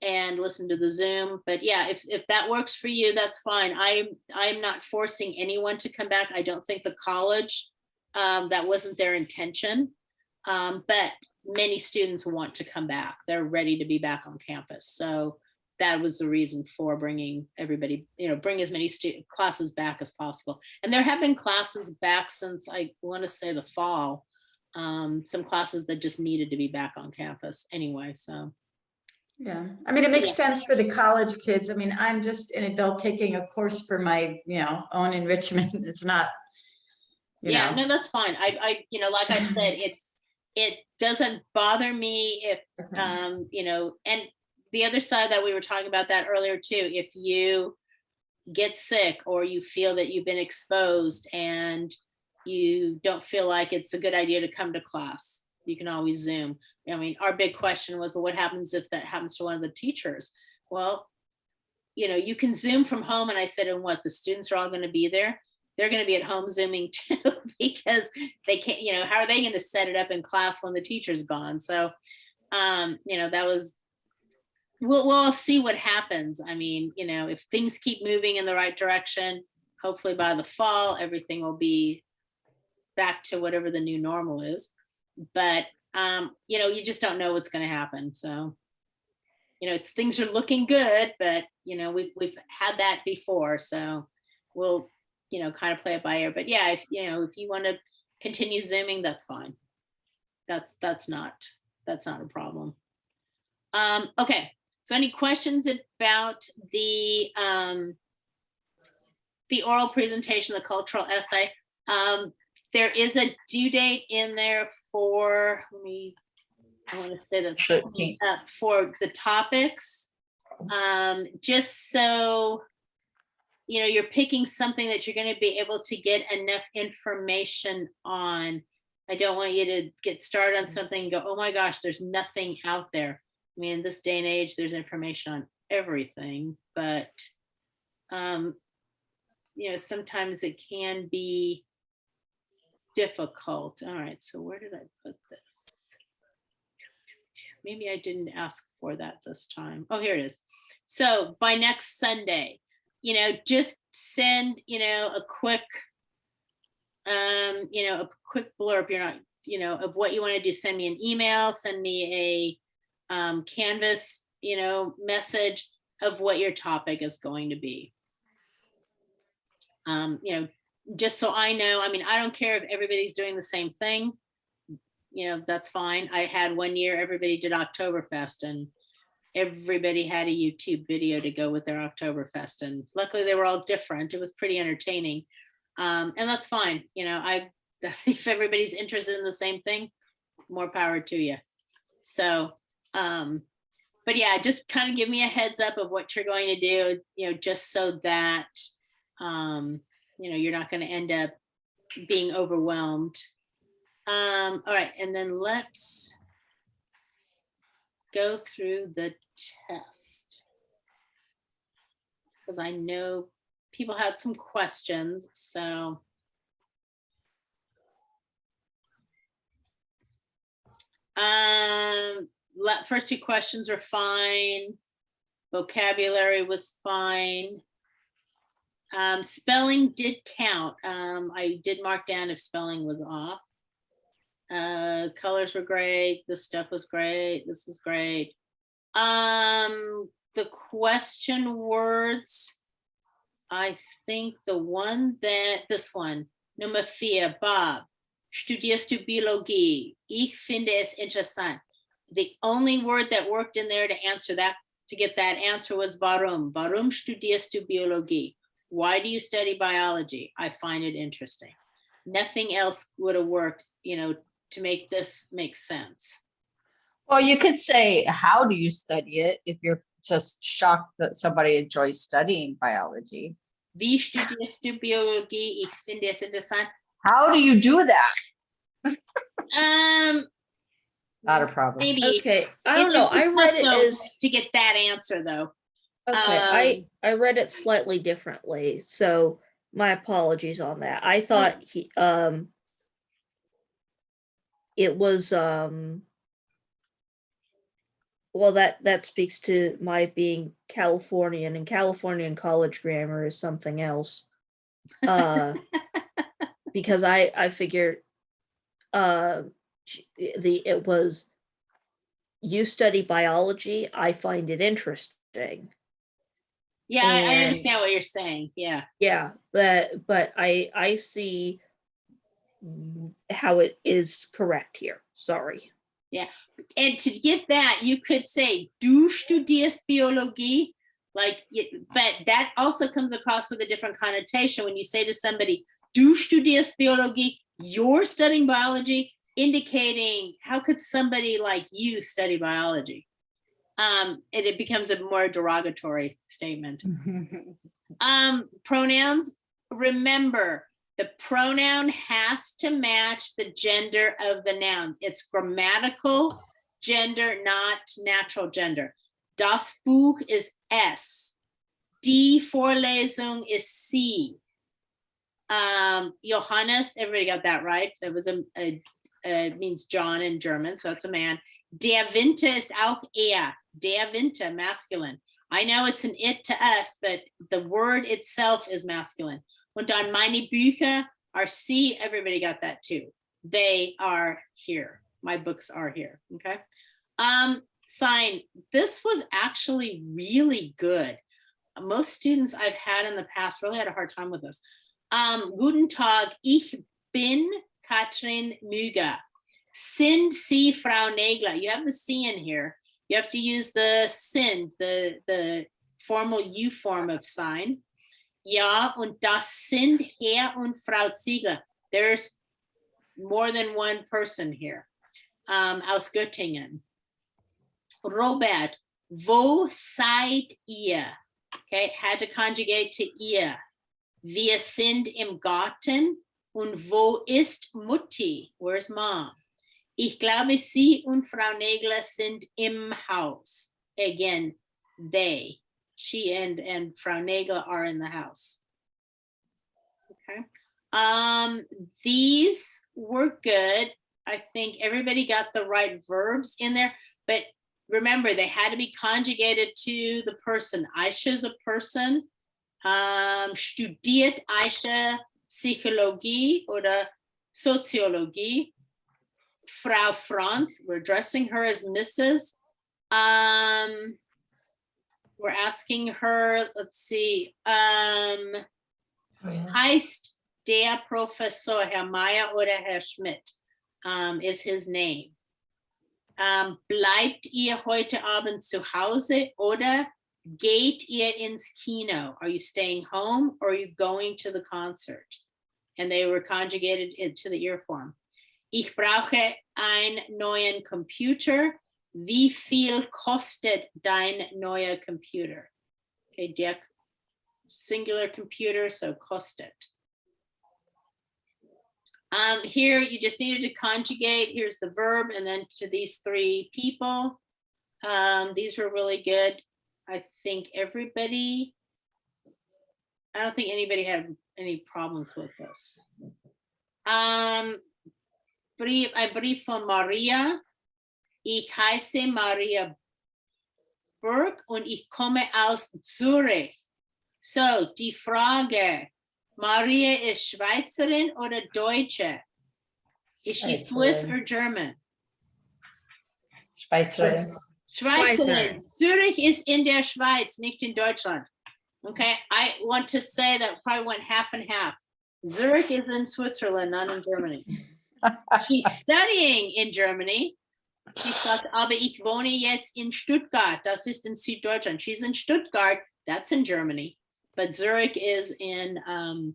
and listen to the Zoom. But yeah, if that works for you, that's fine. I'm not forcing anyone to come back. I don't think the college, that wasn't their intention. But many students want to come back. They're ready to be back on campus. So that was the reason for bringing everybody, bring as many classes back as possible. And there have been classes back since, I want to say, the fall. Some classes that just needed to be back on campus anyway, so. Yeah, I mean, it makes sense for the college kids. I mean, I'm just an adult taking a course for my, own enrichment. It's not, Yeah, no, that's fine. I like I said, it doesn't bother me if, and the other side that we were talking about that earlier too, if you get sick or you feel that you've been exposed and you don't feel like it's a good idea to come to class, you can always Zoom. I mean, our big question was, well, what happens if that happens to one of the teachers? Well, you can Zoom from home. And I said, and what, the students are all going to be there? They're going to be at home Zooming too, because they can't, how are they going to set it up in class when the teacher's gone? So, that was, we'll see what happens. I mean, if things keep moving in the right direction, hopefully by the fall, everything will be back to whatever the new normal is. But you just don't know what's going to happen. So, things are looking good, but we've had that before. So we'll, kind of play it by ear. But yeah, if you want to continue Zooming, that's fine. That's not a problem. Okay. So any questions about the oral presentation, the cultural essay? There is a due date in there for, I want to say that 13th. for the topics. Just so, you know, you're picking something that you're going to be able to get enough information on. I don't want you to get started on something and go, oh my gosh, there's nothing out there. I mean, in this day and age, there's information on everything, but, you know, sometimes it can be difficult. All right, so where did I put this? Maybe I didn't ask for that this time. Oh, here it is. So by next Sunday, you know, just send, you know, a quick, you know, a quick blurb. You're not, you know, of what you want to do. Send me an email, send me a Canvas, you know, message of what your topic is going to be. You know, just so I know. I mean, I don't care if everybody's doing the same thing. You know, that's fine. I had one year, everybody did Oktoberfest and everybody had a YouTube video to go with their Oktoberfest. And luckily they were all different. It was pretty entertaining. And that's fine. You know, if everybody's interested in the same thing, more power to you. So, but yeah, just kind of give me a heads up of what you're going to do, you know, just so that, you know, you're not going to end up being overwhelmed. All right, and then let's go through the test, because I know people had some questions. So first two questions are fine. Vocabulary was fine. Spelling did count. I did mark down if spelling was off. Colors were great. This stuff was great. This was great. The question words, I think the one that, this one, Nummer 4, Bob, studierst du Biologie? Ich finde es interessant. The only word that worked in there to answer that, to get that answer was warum. Warum studierst du Biologie? Why do you study biology? I find it interesting. Nothing else would have worked, you know, to make this make sense. Well, you could say, how do you study it if you're just shocked that somebody enjoys studying biology? Wie studierst du Biologie? Ich finde es interessant. How do you do that? Not a problem. Maybe. Okay, I don't know. I read it as to get that answer though. okay. I read it slightly differently, so my apologies on that. I thought he it was well, that speaks to my being Californian, and Californian college grammar is something else. Because I figured it was, you study biology, I find it interesting. Yeah, I understand what you're saying. Yeah. Yeah, but I see how it is correct here. Sorry. Yeah, and to get that, you could say, du studierst Biologie, like, but that also comes across with a different connotation when you say to somebody, du studierst Biologie, you're studying biology, indicating how could somebody like you study biology? And it becomes a more derogatory statement. Pronouns, remember, the pronoun has to match the gender of the noun. It's grammatical gender, not natural gender. Das Buch is S. Die Vorlesung is C. Johannes, everybody got that right. That was means John in German, so that's a man. Der Winter ist auch er. Der Winter, masculine. I know it's an it to us, but the word itself is masculine. Und dann meine Bücher are C. Everybody got that too. They are here. My books are here. Okay. Sign. This was actually really good. Most students I've had in the past really had a hard time with this. Guten Tag. Ich bin Katrin Müger. Sind Sie Frau Nagler? You have the C in here. You have to use the sind, the formal U form of sign. Ja, und das sind Herr und Frau Ziegler. There's more than one person here. Aus Göttingen. Robert, wo seid ihr? Okay, had to conjugate to ihr. Wir sind im Garten. Und wo ist Mutti? Where's mom? Ich glaube, Sie und Frau Nagler sind im Haus. Again, they, she and Frau Nagler are in the house. Okay. These were good. I think everybody got the right verbs in there, but remember they had to be conjugated to the person. Aisha is a person. Studiert Aisha Psychologie oder Soziologie? Frau Franz, we're addressing her as Mrs. We're asking her, let's see, heißt der Professor Herr Meyer oder Herr Schmidt, is his name. Bleibt ihr heute Abend zu Hause oder geht ihr ins Kino? Are you staying home or are you going to the concert? And they were conjugated into the ear form. Ich brauche einen neuen Computer. Wie viel kostet dein neuer Computer? Okay, der singular computer, so kostet. Here you just needed to conjugate. Here's the verb, and then to these three people. These were really good. I think everybody, I don't think anybody had any problems with this. Brief von Maria. Ich heiße Maria Burg und ich komme aus Zürich. So, die Frage, Maria ist Schweizerin oder Deutsche? Is she Swiss or German? Schweizerin. Schweizerin. Zürich is in der Schweiz, nicht in Deutschland. Okay, I want to say that probably went half and half. Zurich is in Switzerland, not in Germany. She's studying in Germany. Sie sagt, aber ich wohne jetzt in Stuttgart. Das ist in Süddeutschland. She's in Stuttgart. That's in Germany. But Zurich is in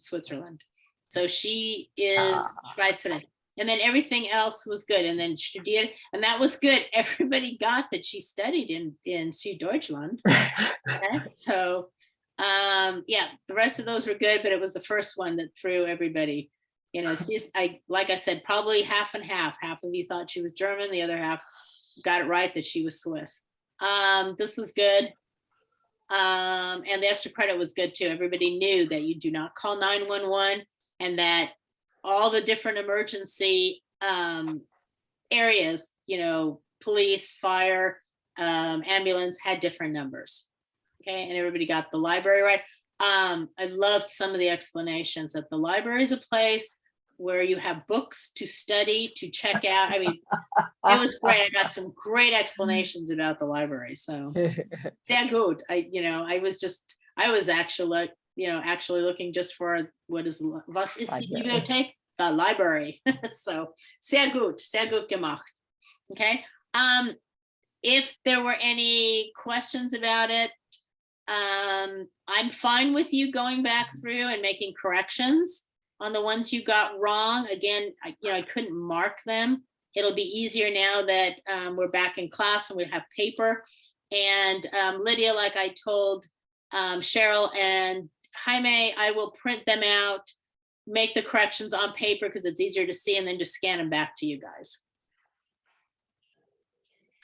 Switzerland. So she is Schweizerin. And then everything else was good. And then studiert, and that was good. Everybody got that she studied in Süddeutschland. Okay? So yeah, the rest of those were good, but it was the first one that threw everybody. You know, like I said, probably half and half. Half of you thought she was German, the other half got it right that she was Swiss. This was good. And the extra credit was good too. Everybody knew that you do not call 911 and that all the different emergency areas, you know, police, fire, ambulance had different numbers. Okay, and everybody got the library right. I loved some of the explanations that the library is a place where you have books to study, to check out. I mean, it was great. I got some great explanations about the library. So sehr gut. I was actually looking just for was ist die Bibliothek? The library. So sehr gut gemacht. Okay. If there were any questions about it, I'm fine with you going back through and making corrections on the ones you got wrong. Again, I couldn't mark them. It'll be easier now that we're back in class and we have paper. And Lydia, like I told Cheryl and Jaime, I will print them out, make the corrections on paper because it's easier to see, and then just scan them back to you guys.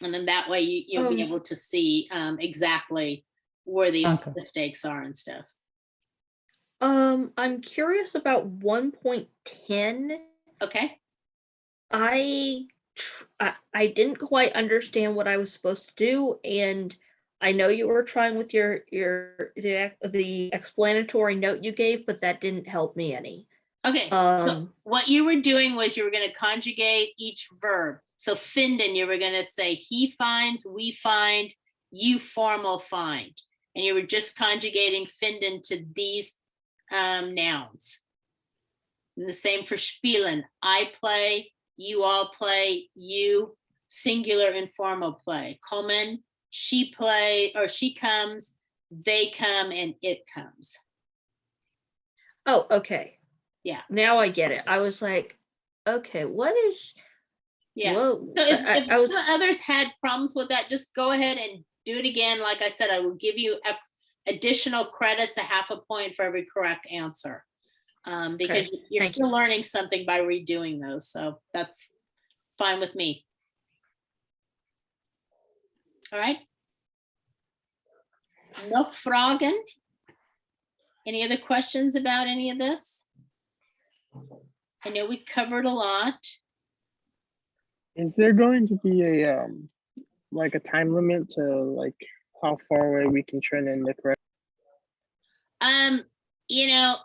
And then that way you'll be able to see exactly where the mistakes are and stuff. I'm curious about 1.10. Okay. I didn't quite understand what I was supposed to do, and I know you were trying with the explanatory note you gave, but that didn't help me any. Okay. So what you were doing was you were going to conjugate each verb. So finden, you were going to say he finds, we find, you formal find. And you were just conjugating finden to these nouns. And the same for spielen. I play, you all play, you singular informal play. Kommen, she play, or she comes, they come, and it comes. Oh, okay. Yeah. Now I get it. I was like, Okay, what is? Yeah. Whoa, So if, I- if I was- some others had problems with that, just go ahead and do it again. Like I said, I will give you additional credits, a half a point for every correct answer. Because you're thank still learning something by redoing those. So that's fine with me. All right. No Fragen? Any other questions about any of this? I know we covered a lot. Is there going to be a like a time limit to like how far away we can turn in the correct? You know,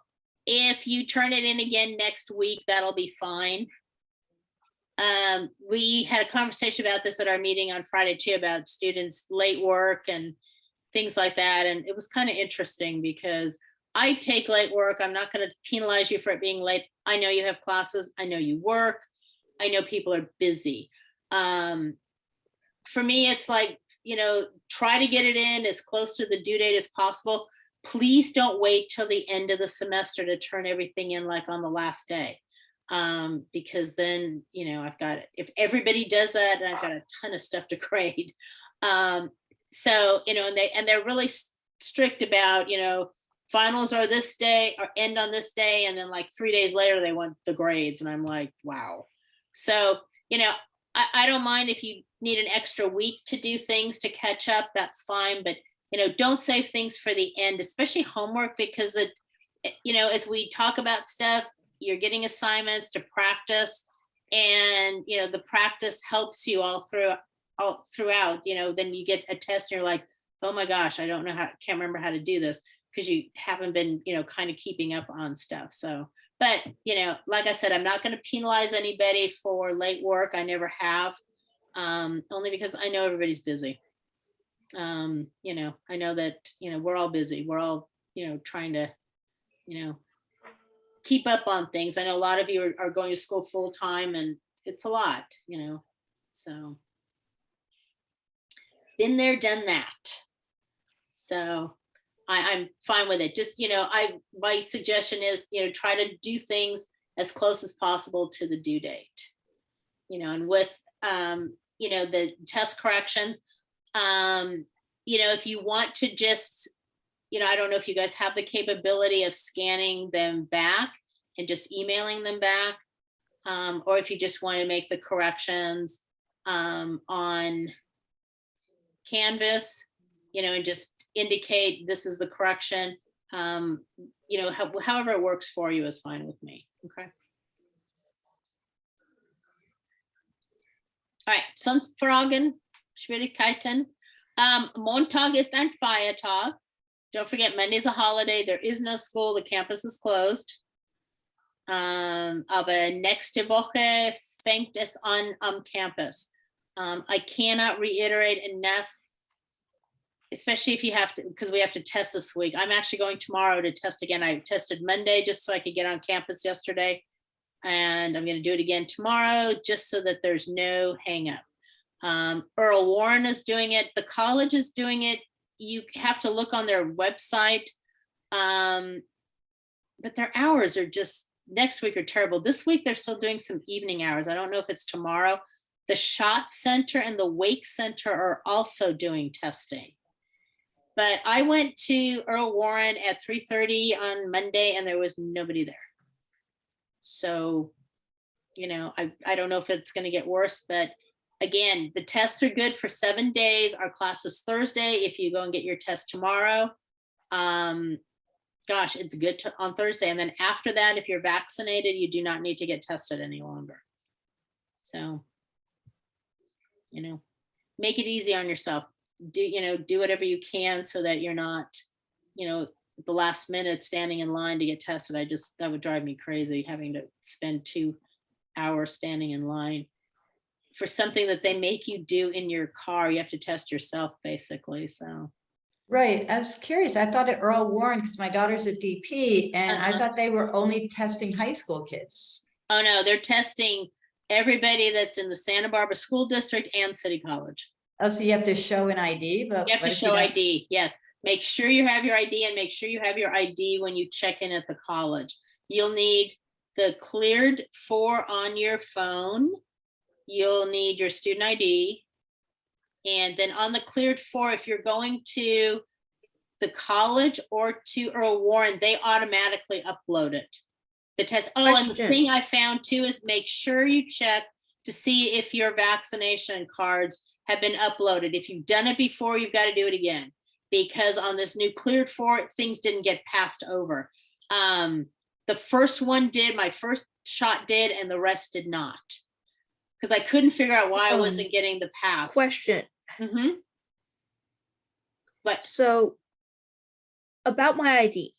if you turn it in again next week, that'll be fine. We had a conversation about this at our meeting on Friday too, about students late work and things like that. And it was kind of interesting because I take late work. I'm not going to penalize you for it being late. I know you have classes. I know you work. I know people are busy. For me, it's like, you know, try to get it in as close to the due date as possible. Please don't wait till the end of the semester to turn everything in like on the last day. Because then, you know, if everybody does that, I've got a ton of stuff to grade. So, you know, and they're really strict about, you know, finals are this day or end on this day. And then like 3 days later, they want the grades. And I'm like, wow. So, you know, I don't mind if you need an extra week to do things to catch up, that's fine. But, you know, don't save things for the end, especially homework, because it, you know, as we talk about stuff, you're getting assignments to practice, and, you know, the practice helps you all throughout, you know, then you get a test and you're like, oh my gosh, I don't know can't remember how to do this, because you haven't been, you know, kind of keeping up on stuff. So, but, you know, like I said, I'm not going to penalize anybody for late work. I never have, only because I know everybody's busy. You know, I know that, you know, we're all busy. We're all, you know, trying to, you know, keep up on things. I know a lot of you are going to school full time, and it's a lot, you know, so been there, done that. So I'm fine with it. Just, you know, my suggestion is, you know, try to do things as close as possible to the due date, you know, and with, you know, the test corrections, you know, if you want to just, you know, I don't know if you guys have the capability of scanning them back and just emailing them back, or if you just want to make the corrections on Canvas, you know, and just indicate this is the correction. You know, however it works for you is fine with me. Okay. All right, sonst Fragen, Schwierigkeiten. Montag ist ein Feiertag. Don't forget, Monday's a holiday. There is no school. The campus is closed. Aber nächste Woche fängt es an am campus. I cannot reiterate enough, especially if you have to, because we have to test this week. I'm actually going tomorrow to test again. I tested Monday just so I could get on campus yesterday. And I'm going to do it again tomorrow just so that there's no hang up. Earl Warren is doing it. The college is doing it. You have to look on their website. But their hours are just next week are terrible. This week, they're still doing some evening hours. I don't know if it's tomorrow. The Schott Center and the Wake Center are also doing testing. But I went to Earl Warren at 3:30 on Monday and there was nobody there. So, you know, I don't know if it's going to get worse, but again, the tests are good for 7 days. Our class is Thursday. If you go and get your test tomorrow, gosh, it's good on Thursday. And then after that, if you're vaccinated, you do not need to get tested any longer. So, you know, make it easy on yourself. Do whatever you can so that you're not, you know, at the last minute standing in line to get tested. That would drive me crazy, having to spend 2 hours standing in line for something that they make you do in your car. You have to test yourself basically. So. Right. I was curious. I thought at Earl Warren, because my daughter's a DP, and I thought they were only testing high school kids. Oh no, they're testing everybody that's in the Santa Barbara School District and City College. Oh, so you have to show an ID? But you have to show ID, yes. Make sure you have your ID and make sure you have your ID when you check in at the college. You'll need the cleared 4 on your phone, you'll need your student ID. And then on the cleared 4, if you're going to the college or to Earl Warren, they automatically upload it. The test. Oh, and the Question. thing I found too is make sure you check to see if your vaccination cards have been uploaded. If you've done it before, you've got to do it again, because on this new cleared 4, things didn't get passed over. The first one did, my first shot did, and the rest did not. Because I couldn't figure out why I wasn't getting the pass. Question. Mm-hmm. But So about my ID,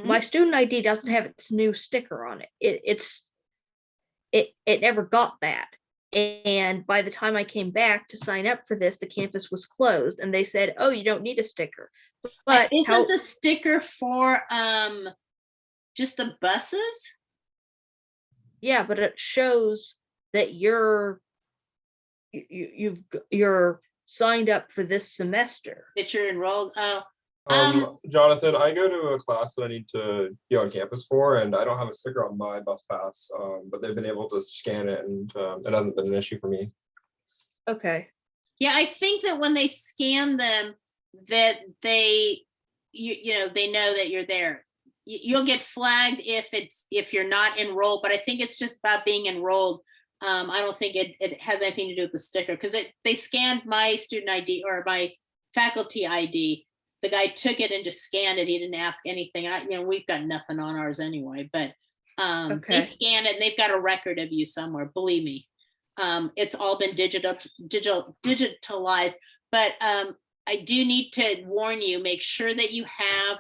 my student ID doesn't have its new sticker on it. It never got that. And by the time I came back to sign up for this, the campus was closed, and they said, "Oh, you don't need a sticker." But isn't the sticker for just the buses? Yeah, but it shows that you're signed up for this semester. That you're enrolled. Oh, Jonathan, I go to a class that I need to be on campus for, and I don't have a sticker on my bus pass, but they've been able to scan it, and it hasn't been an issue for me. Okay. yeah, I think that when they scan them, that they, you know, they know that you're there. You'll get flagged if you're not enrolled, but I think it's just about being enrolled. I don't think it has anything to do with the sticker, because they scanned my student ID or my faculty ID. The guy took it and just scanned it. He didn't ask anything. We've got nothing on ours anyway, but they scan it and they've got a record of you somewhere. Believe me, it's all been digitalized. But I do need to warn you, make sure that you have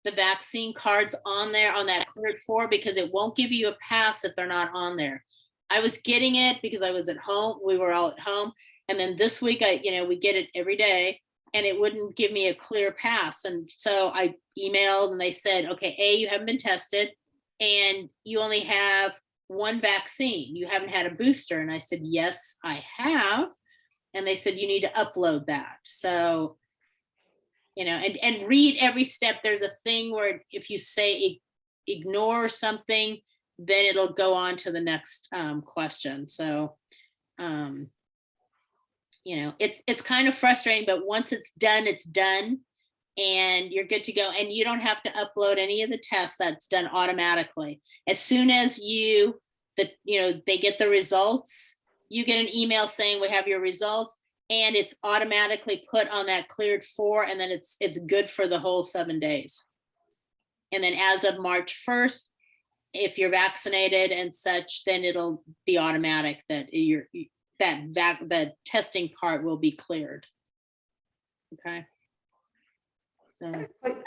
the vaccine cards on there on that cleared 4, because it won't give you a pass if they're not on there. I was getting it because I was at home. We were all at home. And then this week, we get it every day, and it wouldn't give me a clear pass. And so I emailed and they said, okay, A, you haven't been tested and you only have 1 vaccine. You haven't had a booster. And I said, yes, I have. And they said, you need to upload that. So, and read every step. There's a thing where if you say ignore something, then it'll go on to the next question. So, it's kind of frustrating, but once it's done, and you're good to go. And you don't have to upload any of the tests. That's done automatically. As soon as they get the results, you get an email saying we have your results, and it's automatically put on that cleared 4, and then it's good for the whole 7 days. And then as of March 1st, if you're vaccinated and such, then it'll be automatic that the testing part will be cleared. Okay. So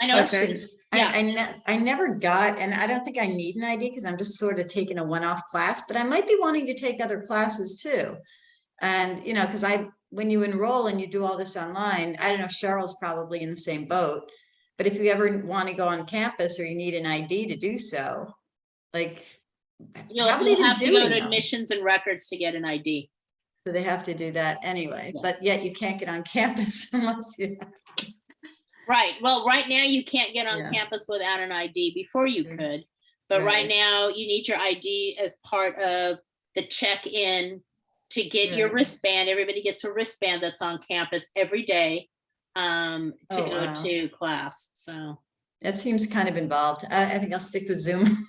I know. Question. I never got, and I don't think I need an ID because I'm just sort of taking a one-off class, but I might be wanting to take other classes too. And, because when you enroll and you do all this online, I don't know if Cheryl's probably in the same boat, but if you ever want to go on campus or you need an ID to do so, you'll have to go to admissions and records to get an ID. So they have to do that anyway, but yet you can't get on campus unless you. Right. Well, right now you can't get on campus without an ID. Before you could, but right now you need your ID as part of the check-in to get your wristband. Everybody gets a wristband that's on campus every day to go to class. So that seems kind of involved. I think I'll stick with Zoom.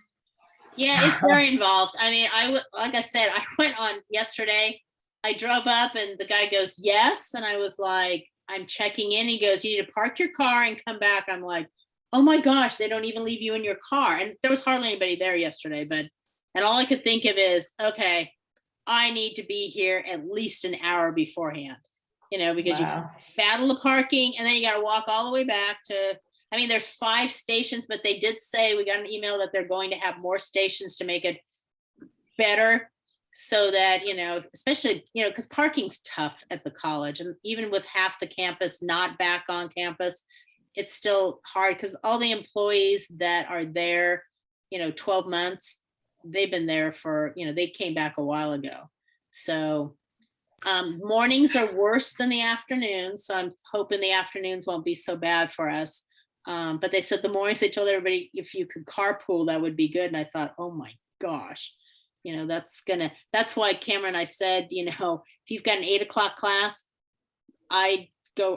Yeah, it's very involved. I mean, like I said, I went on yesterday. I drove up and the guy goes, yes. And I was like, I'm checking in. He goes, you need to park your car and come back. I'm like, oh my gosh, they don't even leave you in your car. And there was hardly anybody there yesterday, and all I could think of is, okay, I need to be here at least an hour beforehand, because you battle the parking and then you got to walk all the way back to, there's 5 stations, but they did say, we got an email that they're going to have more stations to make it better. So that, especially, because parking's tough at the college, and even with half the campus not back on campus, it's still hard because all the employees that are there, 12 months, they've been there for, they came back a while ago. So mornings are worse than the afternoons. So I'm hoping the afternoons won't be so bad for us. But they said the mornings, they told everybody if you could carpool, that would be good. And I thought, oh my gosh, that's why Cameron, I said, if you've got an 8 o'clock class, I go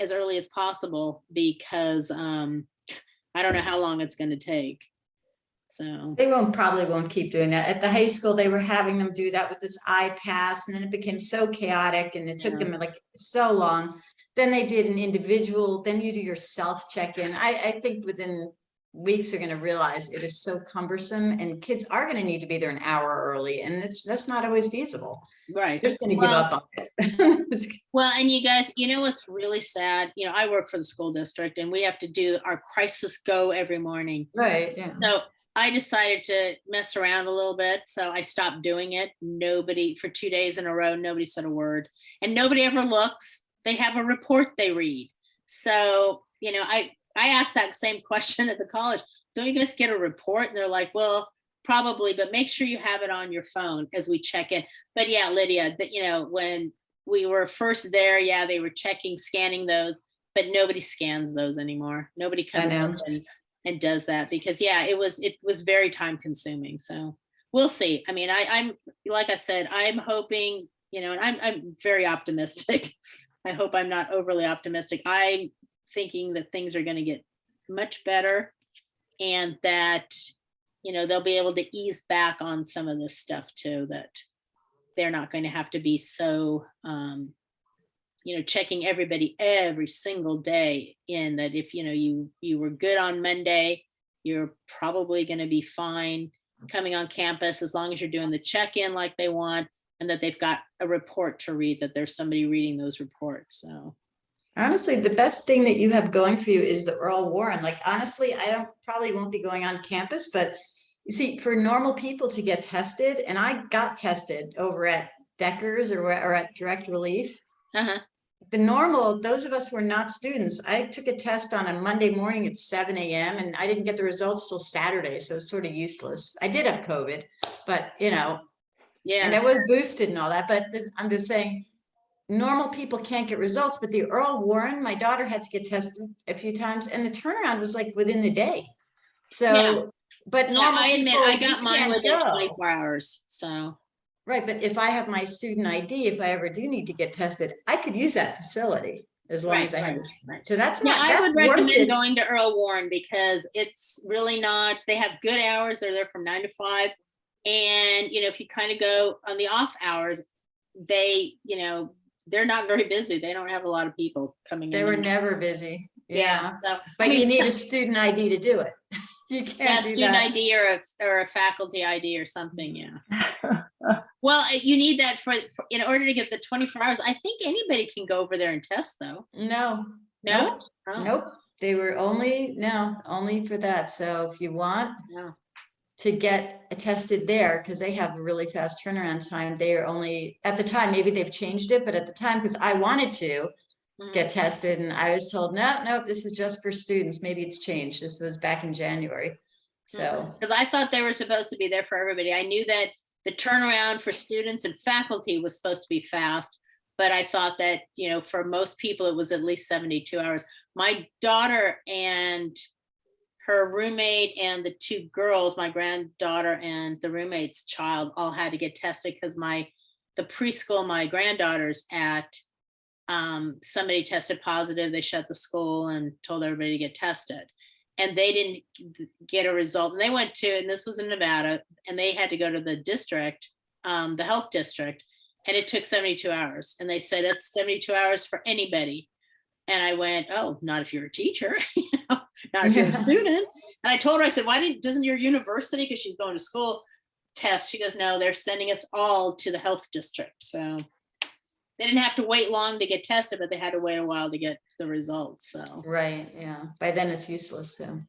as early as possible, because I don't know how long it's going to take. So They probably won't keep doing that. At the high school, they were having them do that with this iPass, and then it became so chaotic, and it took them like so long. Then they did an individual, then you do your self check-in. I think within weeks they're going to realize it is so cumbersome, and kids are going to need to be there an hour early, and that's not always feasible. right. They're just going to give up on it. Well, and you guys, what's really sad, I work for the school district, and we have to do our crisis go every morning. Right, yeah. So I decided to mess around a little bit. So I stopped doing it. For 2 days in a row, nobody said a word, and nobody ever looks. They have a report they read. So, I asked that same question at the college. Don't you guys get a report? And they're like, well, probably, but make sure you have it on your phone as we check in. But yeah, Lydia, that, when we were first there, they were scanning those, but nobody scans those anymore. Nobody comes up and does that, because it was very time consuming. So we'll see. I mean, I'm like I said, I'm hoping, and I'm very optimistic. I hope I'm not overly optimistic. I'm thinking that things are going to get much better, and that, they'll be able to ease back on some of this stuff too, that they're not going to have to be so, checking everybody every single day in, that if, you were good on Monday, you're probably going to be fine coming on campus, as long as you're doing the check-in like they want, and that they've got a report to read, that there's somebody reading those reports. So honestly, the best thing that you have going for you is the Earl Warren. Like, honestly, probably won't be going on campus, but you see, for normal people to get tested, and I got tested over at Decker's or at Direct Relief. Those of us who are not students, I took a test on a Monday morning at 7 a.m. and I didn't get the results till Saturday. So it's sort of useless. I did have COVID, but and I was boosted and all that, but I'm just saying, normal people can't get results, but the Earl Warren, my daughter had to get tested a few times, and the turnaround was like within the day. So, but normal I admit, people, I got mine within go. 24 hours. So. Right, but if I have my student ID, if I ever do need to get tested, I could use that facility as long as I have this. So that's not. I would recommend going to Earl Warren, because it's really not. They have good hours. They're there from 9 to 5, and if you kind of go on the off hours, they they're not very busy. They don't have a lot of people coming in. They were never busy. Yeah. So, but you need a student ID to do it. You can't do student that. ID or a faculty ID or something. Yeah. Well, you need that for in order to get the 24 hours. I think anybody can go over there and test, though. No. No? Nope. They were only for that. So if you want to get tested there, because they have a really fast turnaround time, they are only, at the time, maybe they've changed it, but at the time, because I wanted to get tested, and I was told, no, this is just for students. Maybe it's changed. This was back in January. So, because I thought they were supposed to be there for everybody. I knew that the turnaround for students and faculty was supposed to be fast, but I thought that, for most people, it was at least 72 hours. My daughter and her roommate and the two girls, my granddaughter and the roommate's child, all had to get tested, because the preschool my granddaughter's at, somebody tested positive. They shut the school and told everybody to get tested, and they didn't get a result. And they went to, and this was in Nevada, and they had to go to the district, the health district, and it took 72 hours. And they said it's 72 hours for anybody. And I went, oh, not if you're a teacher, not if you're a student. And I told her, I said, doesn't your university, because she's going to school, test? She goes, no, they're sending us all to the health district. So they didn't have to wait long to get tested, but they had to wait a while to get the results. So right, yeah. By then it's useless. So.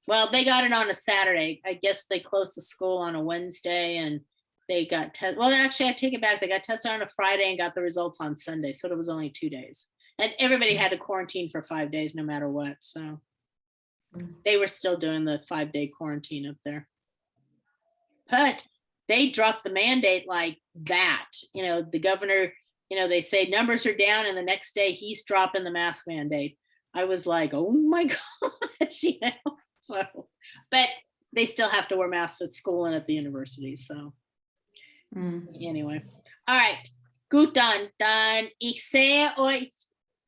Well, they got it on a Saturday. I guess they closed the school on a Wednesday, and they got tested. Well, actually, I take it back. They got tested on a Friday and got the results on Sunday. So it was only 2 days. And everybody had to quarantine for 5 days, no matter what. So they were still doing the 5-day quarantine up there. But they dropped the mandate like that. The governor, they say numbers are down, and the next day he's dropping the mask mandate. I was like, oh my gosh, So, but they still have to wear masks at school and at the university, so. Anyway, all right, gut dann ich sehe euch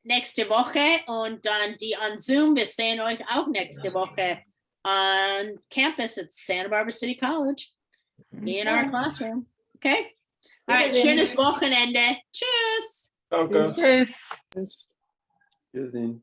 nächste Woche und dann die on Zoom, wir sehen euch auch nächste Woche on campus at Santa Barbara City College in our classroom, okay? All right, schönes Wochenende, tschüss. Danke. Tschüss. Wiedersehen.